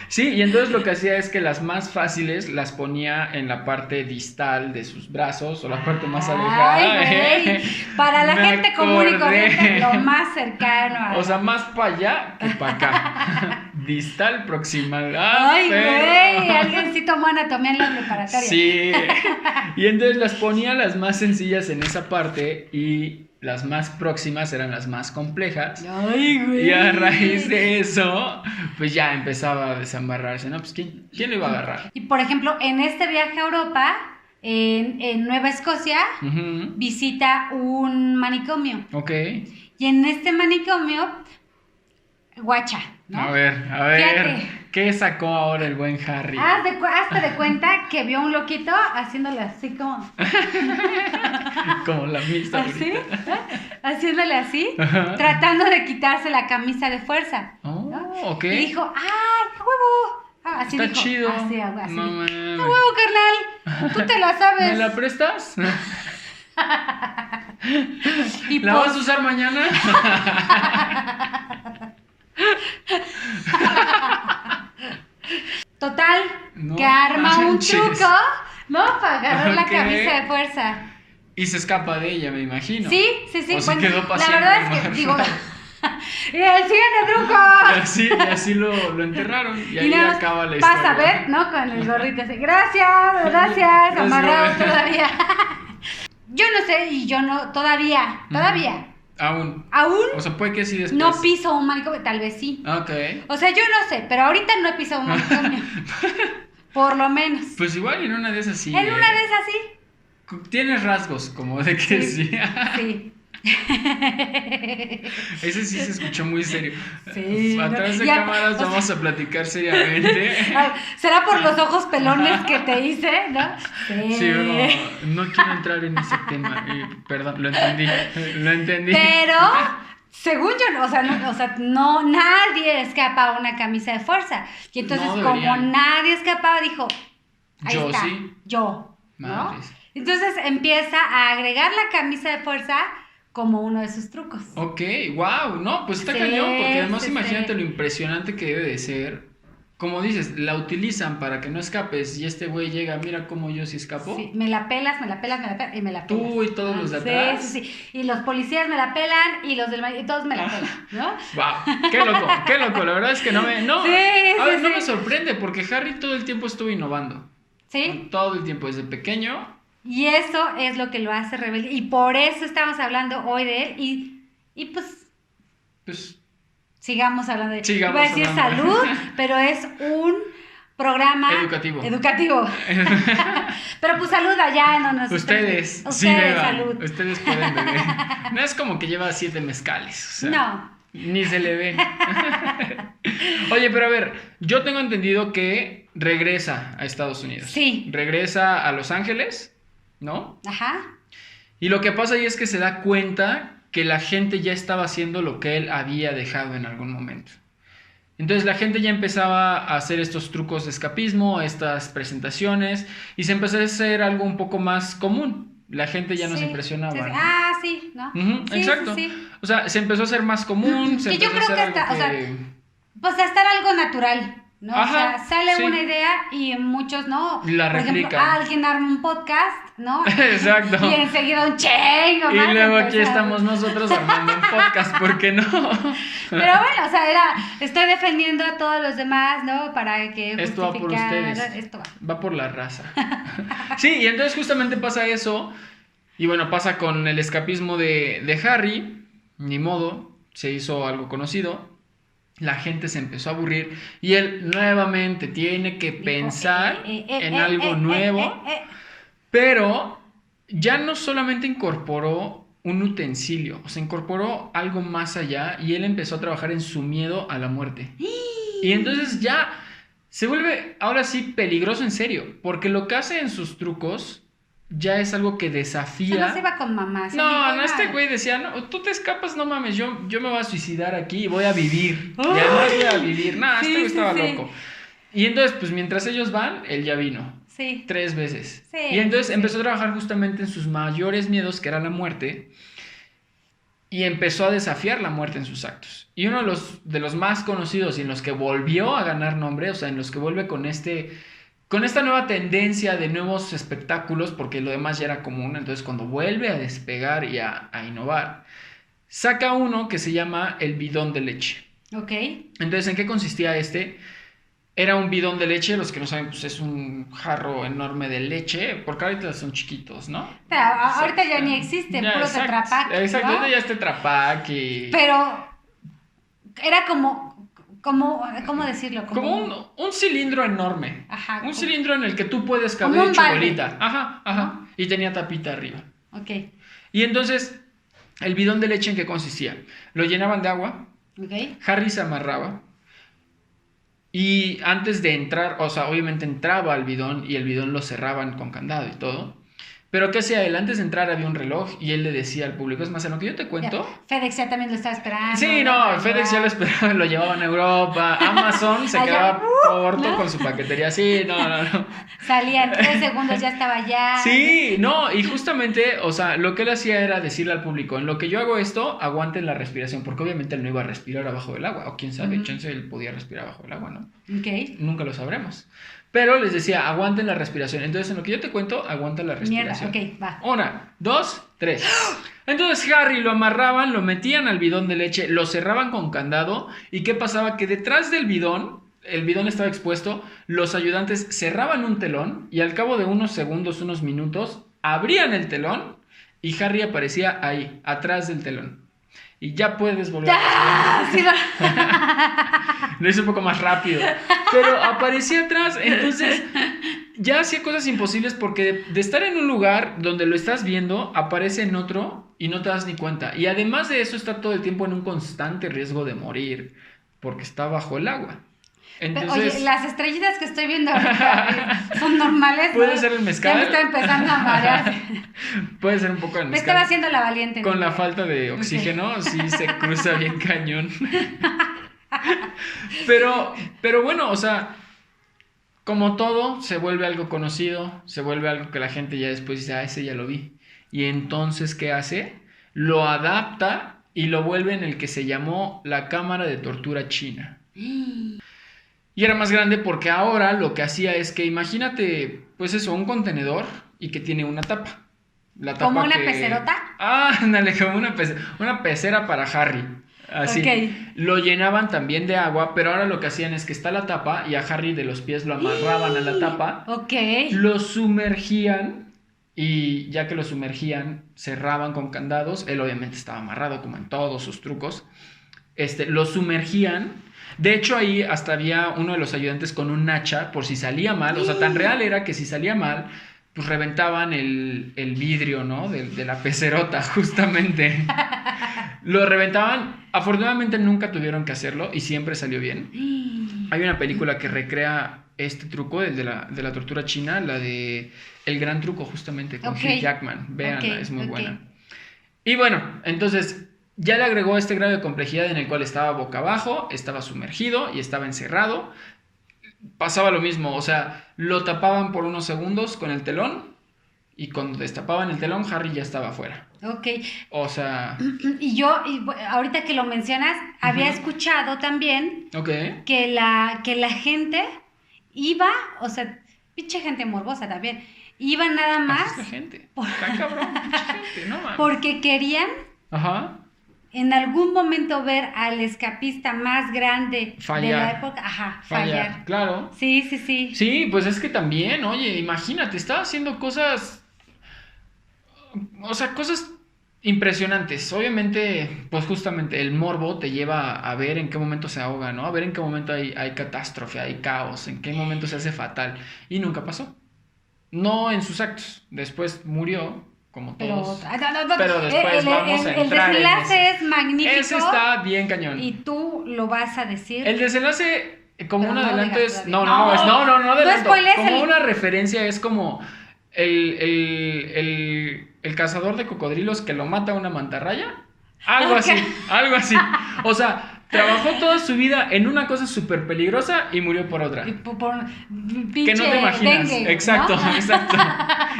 Sí, y entonces lo que hacía es que las más fáciles las ponía en la parte distal de sus brazos o la parte más alejada. Ay, güey. Para la Me gente común y acordé. corriente, lo más cercano a... O sea, más para allá que para acá. Distal proximal. Ay, perro. güey, alguien sí tomó anatomía en la preparatoria. Sí. Y entonces las ponía las más sencillas en esa parte y las más próximas eran las más complejas. Ay, güey. Y a raíz de eso, pues ya empezaba a desambarrarse, ¿no? Pues ¿quién lo iba a agarrar? Y por ejemplo, en este viaje a Europa, en Nueva Escocia, Ujú. visita un manicomio. Ok. Y en este manicomio, guacha, ¿no? A ver, Fíjate. ¿qué sacó ahora el buen Harry? Hazte de cuenta que vio un loquito haciéndole así como... Como la mista ¿Así? ahorita. Haciéndole así, Ajá. tratando de quitarse la camisa de fuerza. Oh, ¿no? ok. Y dijo, ¡ay, qué huevo! Ah, así Está dijo, chido. Así, así. No dijo, mames. ¡qué huevo, carnal! Tú te la sabes. ¿Me la prestas? Y ¿La pues, vas a usar mañana? total, No que arma un manches. truco, ¿no? Para agarrar la Ok. camisa de fuerza. Y se escapa de ella, me imagino. Sí. O se quedó para la siempre verdad es que, amarrado. digo, y el siguiente truco. Y así lo enterraron. Y ahí nada más acaba la historia. vas a ver, ¿no? Con el gorrito así. Gracias, amarrado joven. todavía. Yo no sé, y yo no, todavía, Aún. aún O sea, puede que sí después. no piso un manicomio, tal vez sí. Ok. O sea, yo no sé, pero ahorita no he pisado un manicomio. Por lo menos. Pues igual en una de esas sí. En una de esas sí. Tienes rasgos como de que sí. Sí. Ese sí se escuchó muy serio. Sí, Atrás no, de ya, cámaras o sea- vamos a platicar seriamente. Ay, ¿será por los ojos pelones que te hice, no? Sí, no quiero entrar en ese tema. Perdón, lo entendí. Pero, según yo, no, nadie escapa a una camisa de fuerza. Y entonces, No como deberían. nadie escapaba, dijo, ahí Yo está, sí. yo, ¿no? Madres. Entonces empieza a agregar la camisa de fuerza como uno de sus trucos. Ok, wow, no, pues está Sí, cañón, porque además sí, imagínate sí. lo impresionante que debe de ser. Como dices, la utilizan para que no escapes y este güey llega, mira cómo yo sí escapo. Sí, me la pelas, y me la pelas, y me la pelas. Tú y todos los de atrás. Sí. Y los policías me la pelan y los del y todos me la pelan, ¿no? Wow, qué loco, la verdad es que no me... No, Sí, a ver, sí, no sí. me sorprende porque Harry todo el tiempo estuvo innovando. ¿Sí? Todo el tiempo, desde pequeño. Y eso es lo que lo hace rebelde. Y por eso estamos hablando hoy de él. Y pues Pues sigamos hablando de él. Sigamos Iba a decir hablando. salud, pero es un programa Educativo. Pero pues salud allá, no nos Ustedes, sí Ustedes, beban. salud. Ustedes pueden beber. No es como que lleva 7 mezcales. O sea, No. Ni se le ve. Oye, pero a ver, yo tengo entendido que regresa a Estados Unidos. Sí. Regresa a Los Ángeles, ¿no? Ajá. Y lo que pasa ahí es que se da cuenta que la gente ya estaba haciendo lo que él había dejado en algún momento. Entonces la gente ya empezaba a hacer estos trucos de escapismo, estas presentaciones, y se empezó a hacer algo un poco más común. La gente ya no se impresionaba. Sí, sí. ¿no? Ah, sí, ¿no? Ujú, Sí, exacto. sí, sí. O sea, se empezó a hacer más común, se Que yo empezó a creo hacer que algo hasta, o sea, pues a estar algo natural, ¿no? Ajá, o sea, sale sí. una idea y muchos, ¿no? La Por ejemplo, replican. alguien arma un podcast, ¿no? Exacto. Y enseguida un chingo Y más luego aquí empezar. estamos nosotros armando un podcast, ¿por qué no? Pero bueno, o sea, estoy defendiendo a todos los demás, ¿no? Para que Esto va por justificar- ustedes. Esto va. Va por la raza. Sí, y entonces justamente pasa eso. Y bueno, pasa con el escapismo de Harry. Ni modo, se hizo algo conocido. La gente se empezó a aburrir. Y él nuevamente tiene que Dijo, pensar en algo nuevo. Pero ya no solamente incorporó un utensilio, o sea, incorporó algo más allá. Y él empezó a trabajar en su miedo a la muerte. Y entonces ya se vuelve, ahora sí, peligroso en serio. Porque lo que hace en sus trucos ya es algo que O sea, desafía. no se iba con mamá. se No, dijo, no, este "Ah". güey decía, no, tú te escapas, no mames, yo me voy a suicidar aquí y voy a vivir. Y además voy a vivir. No, Sí, este güey sí, estaba sí. loco. Y entonces, pues mientras ellos van, él ya vino. Sí. 3 veces. Sí, Y entonces sí. empezó a trabajar justamente en sus mayores miedos, que era la muerte. Y empezó a desafiar la muerte en sus actos. Y uno de los más conocidos y en los que volvió a ganar nombre, o sea, en los que vuelve con esta nueva tendencia de nuevos espectáculos, porque lo demás ya era común, entonces cuando vuelve a despegar y a innovar, saca uno que se llama el bidón de leche. Ok. Entonces, ¿en qué consistía este? Era un bidón de leche, los que no saben, pues es un jarro enorme de leche, porque ahorita son chiquitos, ¿no? Pero ahorita ya ni existe, Ya, puro exacto, Tetra Pak, exacto, ¿no? ahorita ya es Tetra Pak y... Pero era como, ¿cómo decirlo? Como un cilindro enorme. Ajá. Un cilindro en el que tú puedes Como caber un hecho balde. bolita. Ajá, ajá. ¿No? Y tenía tapita arriba. Ok, Y entonces, el bidón de leche, ¿en qué consistía? Lo llenaban de agua, ok. Harry se amarraba y antes de entrar, o sea, obviamente entraba al bidón y el bidón lo cerraban con candado y todo. Pero ¿qué hacía él? Antes de entrar había un reloj y él le decía al público, es más, en lo que yo te cuento... Ya, FedEx ya también lo estaba esperando. Sí, no, FedEx ya lo esperaba, lo llevaban a Europa, Amazon se Allá, quedaba corto ¿no? con su paquetería, sí, no. Salía en 3 segundos, ya estaba allá. Sí, no, y justamente, o sea, lo que él hacía era decirle al público, en lo que yo hago esto, aguanten la respiración, porque obviamente él no iba a respirar abajo del agua, o quién sabe, chance él podía respirar abajo del agua, ¿no? Ok. Nunca lo sabremos. Pero les decía, aguanten la respiración. Entonces, en lo que yo te cuento, aguanta la respiración. Mierda, ok, va. 1, 2, 3. Entonces Harry lo amarraban, lo metían al bidón de leche, lo cerraban con candado. ¿Y qué pasaba? Que detrás del bidón, el bidón estaba expuesto, los ayudantes cerraban un telón y al cabo de unos segundos, unos minutos, abrían el telón y Harry aparecía ahí, atrás del telón. Y ya puedes volver ¡Ah! Sí, Lo hice un poco más rápido. Pero aparecía atrás. Entonces ya hacía cosas imposibles porque de estar en un lugar donde lo estás viendo, aparece en otro y no te das ni cuenta. Y además de eso está todo el tiempo en un constante riesgo de morir porque está bajo el agua. Entonces, Oye, las estrellitas que estoy viendo ahorita son normales. puede ¿no? ser el mezcal. Ya me está empezando a marear. Puede ser un poco el Me mezcal. estaba haciendo la valiente. Con ¿no? la falta de oxígeno, sí se cruza bien cañón. Pero bueno, o sea, como todo, se vuelve algo conocido, se vuelve algo que la gente ya después dice, ese ya lo vi. Y entonces, ¿qué hace? Lo adapta y lo vuelve en el que se llamó la cámara de tortura china. Y era más grande porque ahora lo que hacía es que imagínate, pues eso, un contenedor y que tiene una tapa. La tapa ¿Como una que... pecerota? Ándale, como una pecera para Harry. Así. Ok. Lo llenaban también de agua, pero ahora lo que hacían es que está la tapa y a Harry de los pies lo amarraban a la tapa, Ok. lo sumergían y ya que lo sumergían, cerraban con candados. Él obviamente estaba amarrado como en todos sus trucos. Lo sumergían. De hecho, ahí hasta había uno de los ayudantes con un hacha por si salía mal. O sea, tan real era que si salía mal, pues reventaban el vidrio, ¿no? De la pecerota, justamente. Lo reventaban. Afortunadamente nunca tuvieron que hacerlo y siempre salió bien. Hay una película que recrea este truco, el de la tortura china, la de El Gran Truco, justamente, con Hugh Jackman. Véanla, es muy buena. Y bueno, entonces ya le agregó este grado de complejidad en el cual estaba boca abajo, estaba sumergido y estaba encerrado. Pasaba lo mismo, o sea, lo tapaban por unos segundos con el telón y cuando destapaban el telón, Harry ya estaba afuera. Ok. O sea... Y yo, ahorita que lo mencionas, había escuchado también que la gente iba, o sea, pinche gente morbosa también, iba nada más... Así es la gente, tan cabrón, pinche gente, no mames. Porque querían... Ajá. En algún momento ver al escapista más grande de la época. Ajá, fallar. Claro. Sí. Sí, pues es que también, oye, imagínate, estaba haciendo cosas... O sea, cosas impresionantes. Obviamente, pues justamente el morbo te lleva a ver en qué momento se ahoga, ¿no? A ver en qué momento hay catástrofe, hay caos, en qué momento se hace fatal. Y nunca pasó. No en sus actos. Después murió... como todos. Pero después vamos a entrar el desenlace en es magnífico. Ese está bien cañón. Y tú lo vas a decir. El desenlace, como un adelanto es... No adelanto. Como una referencia es como el cazador de cocodrilos que lo mata a una mantarraya. Algo así. O sea... Trabajó toda su vida en una cosa súper peligrosa y murió por otra. Que no te imaginas. Dengue, exacto.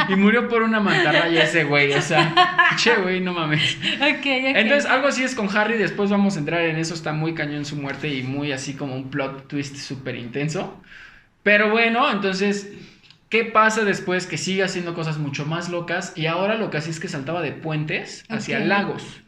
Y murió por una mantarraya ese güey. O sea, che, güey, no mames. Okay. Entonces, algo así es con Harry. Después vamos a entrar en eso. Está muy cañón su muerte y muy así como un plot twist súper intenso. Pero bueno, entonces, ¿qué pasa después? Que sigue haciendo cosas mucho más locas. Y ahora lo que hacía es que saltaba de puentes hacia lagos.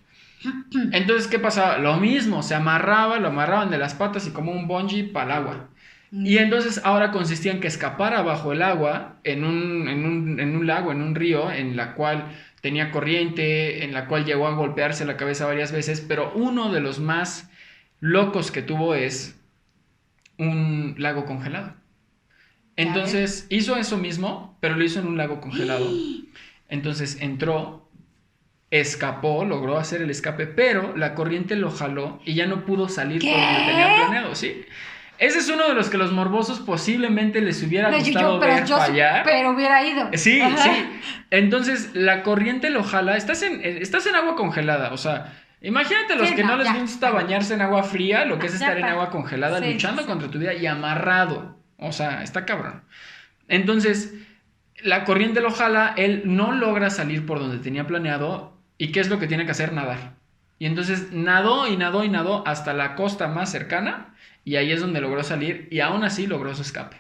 Entonces, ¿qué pasaba? Lo mismo, lo amarraban de las patas y como un bungee para el agua. Y entonces ahora consistía en que escapara bajo el agua en un lago, en un río, en la cual tenía corriente, en la cual llegó a golpearse la cabeza varias veces, pero uno de los más locos que tuvo es un lago congelado. Entonces hizo eso mismo, pero lo hizo en un lago congelado. Entonces entró... escapó, logró hacer el escape, pero la corriente lo jaló y ya no pudo salir por donde tenía planeado, ¿sí? Ese es uno de los que los morbosos posiblemente les hubiera gustado ver fallar. Pero hubiera ido. Sí. Entonces, la corriente lo jala. Estás en agua congelada, o sea, imagínate los que no les gusta bañarse en agua fría, lo que es estar en agua congelada, luchando contra tu vida y amarrado. O sea, está cabrón. Entonces, la corriente lo jala, él no logra salir por donde tenía planeado. ¿Y qué es lo que tiene que hacer? Nadar. Y entonces nadó hasta la costa más cercana y ahí es donde logró salir y aún así logró su escape.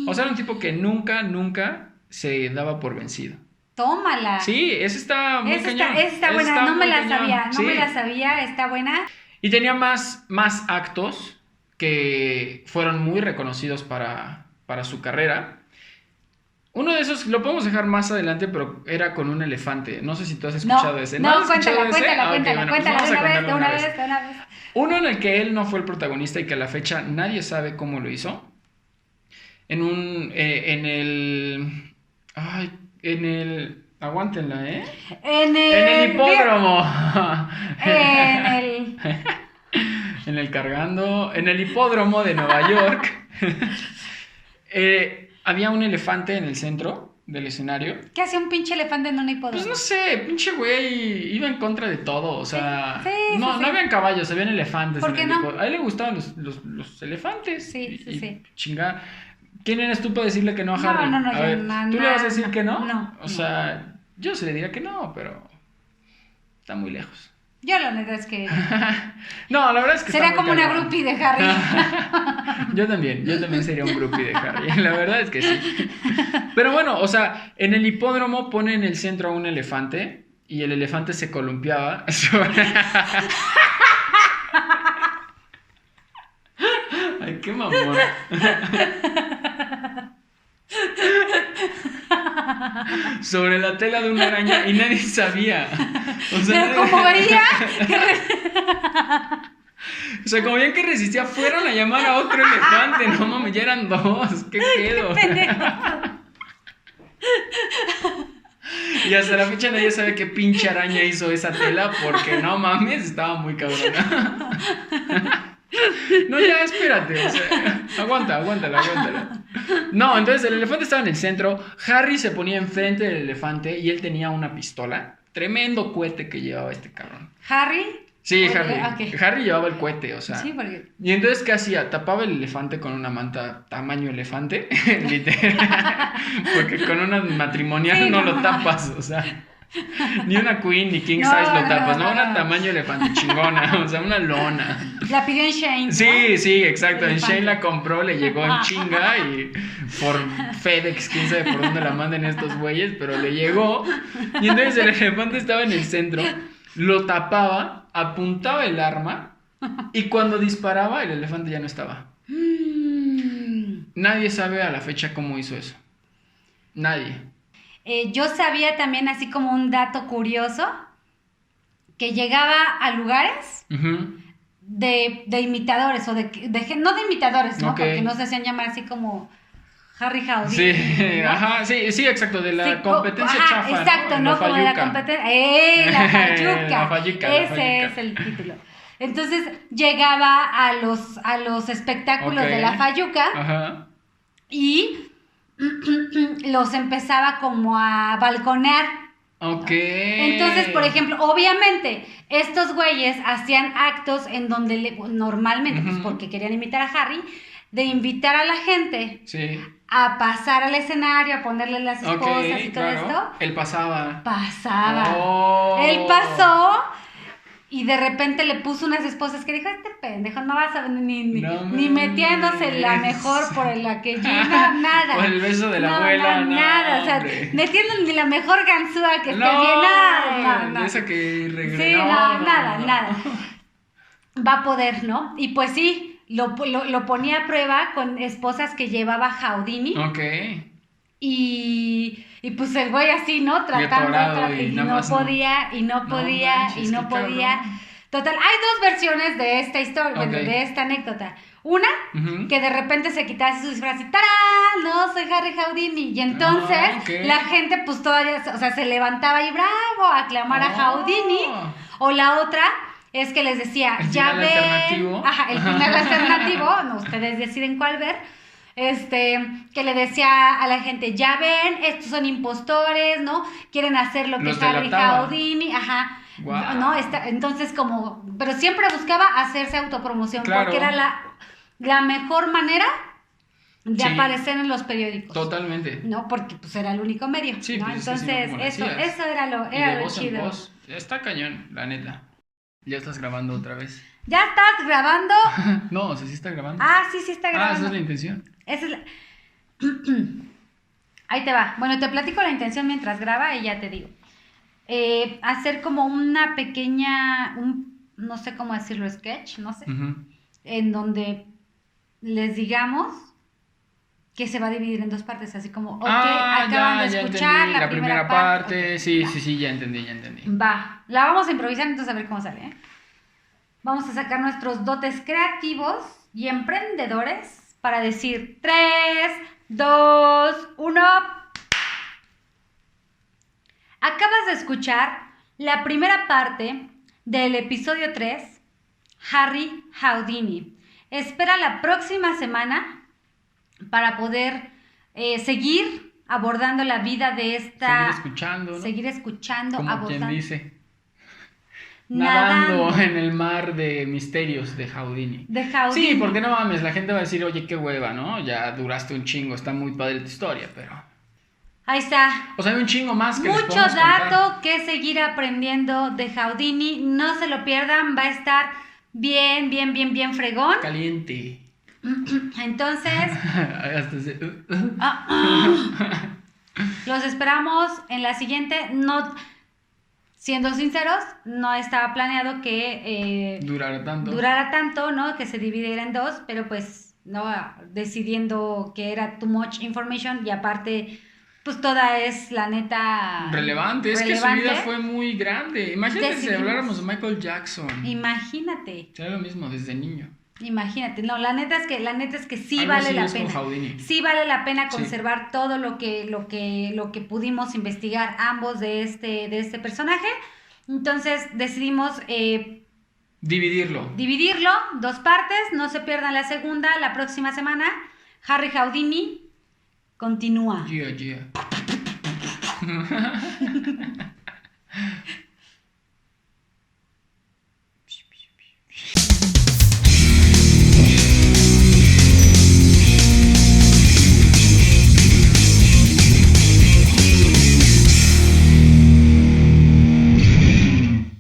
O sea, era un tipo que nunca se daba por vencido. Tómala. Sí, esa está muy cañón. Esa está buena, no me la sabía, está buena. Y tenía más actos que fueron muy reconocidos para su carrera. Uno de esos lo podemos dejar más adelante, pero era con un elefante. No sé si tú has escuchado ese. No, cuéntala de una vez. Uno en el que él no fue el protagonista y que a la fecha nadie sabe cómo lo hizo. Aguántenla, ¿eh? En el hipódromo. En el hipódromo de Nueva York. Había un elefante en el centro del escenario. ¿Qué hace un pinche elefante en un hipódromo? Pues no sé, pinche güey iba en contra de todo, o sea... No habían caballos, habían elefantes. ¿Por qué no? A él le gustaban los elefantes. Sí. Chinga. ¿Quién eres tú para decirle que no a Harry? No, a ver, ¿tú le vas a decir que no? No. O sea, yo se le diría que no, pero está muy lejos. Yo la neta es que... No, la verdad es que sería como una groupie de Harry. Yo también sería un groupie de Harry. La verdad es que sí. Pero bueno, o sea, en el hipódromo pone en el centro a un elefante y el elefante se columpiaba Ay, qué mamón. Sobre la tela de una araña y nadie sabía. O sea, pero como veía o sea, como veían que resistía, fueron a llamar a otro elefante. No mames, ya eran dos. ¿Qué pedo? Y hasta la fecha nadie sabe qué pinche araña hizo esa tela porque no mames, estaba muy cabrona. No, ya, espérate, o sea, aguántala. No, entonces el elefante estaba en el centro, Harry se ponía enfrente del elefante y él tenía una pistola. Tremendo cohete que llevaba este cabrón. ¿Harry? Sí, Oye, Harry. okay. Harry llevaba el cohete, o sea. Sí, porque... Y entonces, ¿qué hacía? Tapaba el elefante con una manta tamaño elefante, literal. Porque con una matrimonial Sí, no no lo tapas, o sea. Ni una queen ni king No, size lo tapas, no. Una tamaño elefante chingona, o sea, una lona. La pidió en Shane, ¿no? Sí, exacto. En Elefante. Shane la compró, le llegó en chinga y por FedEx, quién sabe por dónde la manden estos güeyes, pero le llegó. Y entonces el elefante estaba en el centro, lo tapaba, apuntaba el arma y cuando disparaba el elefante ya no estaba. Nadie sabe a la fecha cómo hizo eso. Nadie. Yo sabía también, así como un dato curioso, que llegaba a lugares Ujú. de imitadores, o no de imitadores, ¿no? Ok. Porque no se hacían llamar así como Harry Houdini. Sí, ¿no? ajá, sí, exacto, de la Sí, competencia ajá, chafa, exacto, ¿no? La Como de la fayuca. competencia. La fayuca. La fayuca, la Ese fayuca. es el título. Entonces llegaba a los espectáculos Ok. de la fayuca Ajá. y los empezaba como a balconear. Ok. Entonces, por ejemplo, obviamente, estos güeyes hacían actos en donde normalmente, pues Ujú. porque querían imitar a Harry, de invitar a la gente Sí. a pasar al escenario, a ponerle las Ok, esposas y todo claro. esto. Él pasaba. Pasaba. Oh. Él pasó y de repente le puso unas esposas que dijo, este pendejo no vas a ni No ni metiéndose la mames. mejor por la que llena, nada. Por el beso de la No, abuela, no, no, nada, o sea, hombre. metiendo ni la mejor ganzúa que esté No, bien, nada. esa que regresó. Sí, nada. Va a poder, ¿no? Y pues sí, lo ponía a prueba con esposas que llevaba Houdini. Ok. Y pues el güey así, ¿no? Tratando, atorado y y nada no más no. podía, y no No podía, manches, y no qué podía. cabrón. Total, hay dos versiones de esta historia, bueno, Ok. de esta anécdota. Una, Ujú. que de repente se quitaba su disfraz y ¡tarán! No, soy Harry Houdini. Y entonces Ok. la gente pues todavía, o sea, se levantaba y bravo a aclamar a Houdini. Oh. O la otra es que les decía, El ya final ven. alternativo. Ajá, el final alternativo, no, ustedes deciden cuál ver. Que le decía a la gente, ya ven, estos son impostores, ¿no? Quieren hacer lo que Los Harry delataba. Houdini, ajá. Guau. ¿No? Entonces como, pero siempre buscaba hacerse autopromoción, Claro. porque era la mejor manera de Sí. aparecer en los periódicos. Totalmente. ¿No? Porque pues era el único medio, Sí, ¿no? pues, es que si no, Entonces, ¿cómo lo hacías? eso era lo, Y era de lo voz en chido. voz. Está cañón, la neta. Ya estás grabando otra vez. ¿Ya estás grabando? No, o sea, sí está grabando. Sí está Ah, grabando. esa es la intención. Esa es la... Ahí te va. Bueno, te platico la intención mientras graba y ya te digo. Hacer como una pequeña, no sé cómo decirlo, sketch, no sé, Ujú. en donde les digamos que se va a dividir en dos partes, así como, acaban de escuchar entendí. la primera parte. Ok, Sí, va. sí, ya entendí. Va, la vamos a improvisar, entonces a ver cómo sale, ¿eh? Vamos a sacar nuestros dotes creativos y emprendedores para decir 3, 2, 1. Acabas de escuchar la primera parte del episodio 3, Harry Houdini. Espera la próxima semana para poder seguir abordando la vida de esta... Seguir escuchando, ¿no? Seguir escuchando, Como abordando. quien dice. Nadando en el mar de misterios de Houdini. De Houdini. Sí, porque no mames, la gente va a decir, oye, qué hueva, ¿no? Ya duraste un chingo, está muy padre tu historia, pero... Ahí está. O sea, hay un chingo más que les Mucho podemos contar. dato que seguir aprendiendo de Houdini. No se lo pierdan, va a estar bien fregón. Caliente. Entonces, Hasta se... los esperamos en la siguiente. No, siendo sinceros, no estaba planeado que durara tanto, ¿no? Que se dividiera en dos, pero pues, no, decidiendo que era too much information y aparte, pues toda es la neta relevante. Es que su vida fue muy grande. Imagínate si Decidimos. habláramos de Michael Jackson. Imagínate. Era lo mismo desde niño. Imagínate, no, la neta es que sí Algo vale así la es con pena. Houdini. Sí vale la pena Sí. conservar todo lo que pudimos investigar ambos de este personaje. Entonces decidimos Dividirlo. dividirlo, 2 partes, no se pierdan la segunda, la próxima semana. Harry Houdini continúa. Yeah, yeah.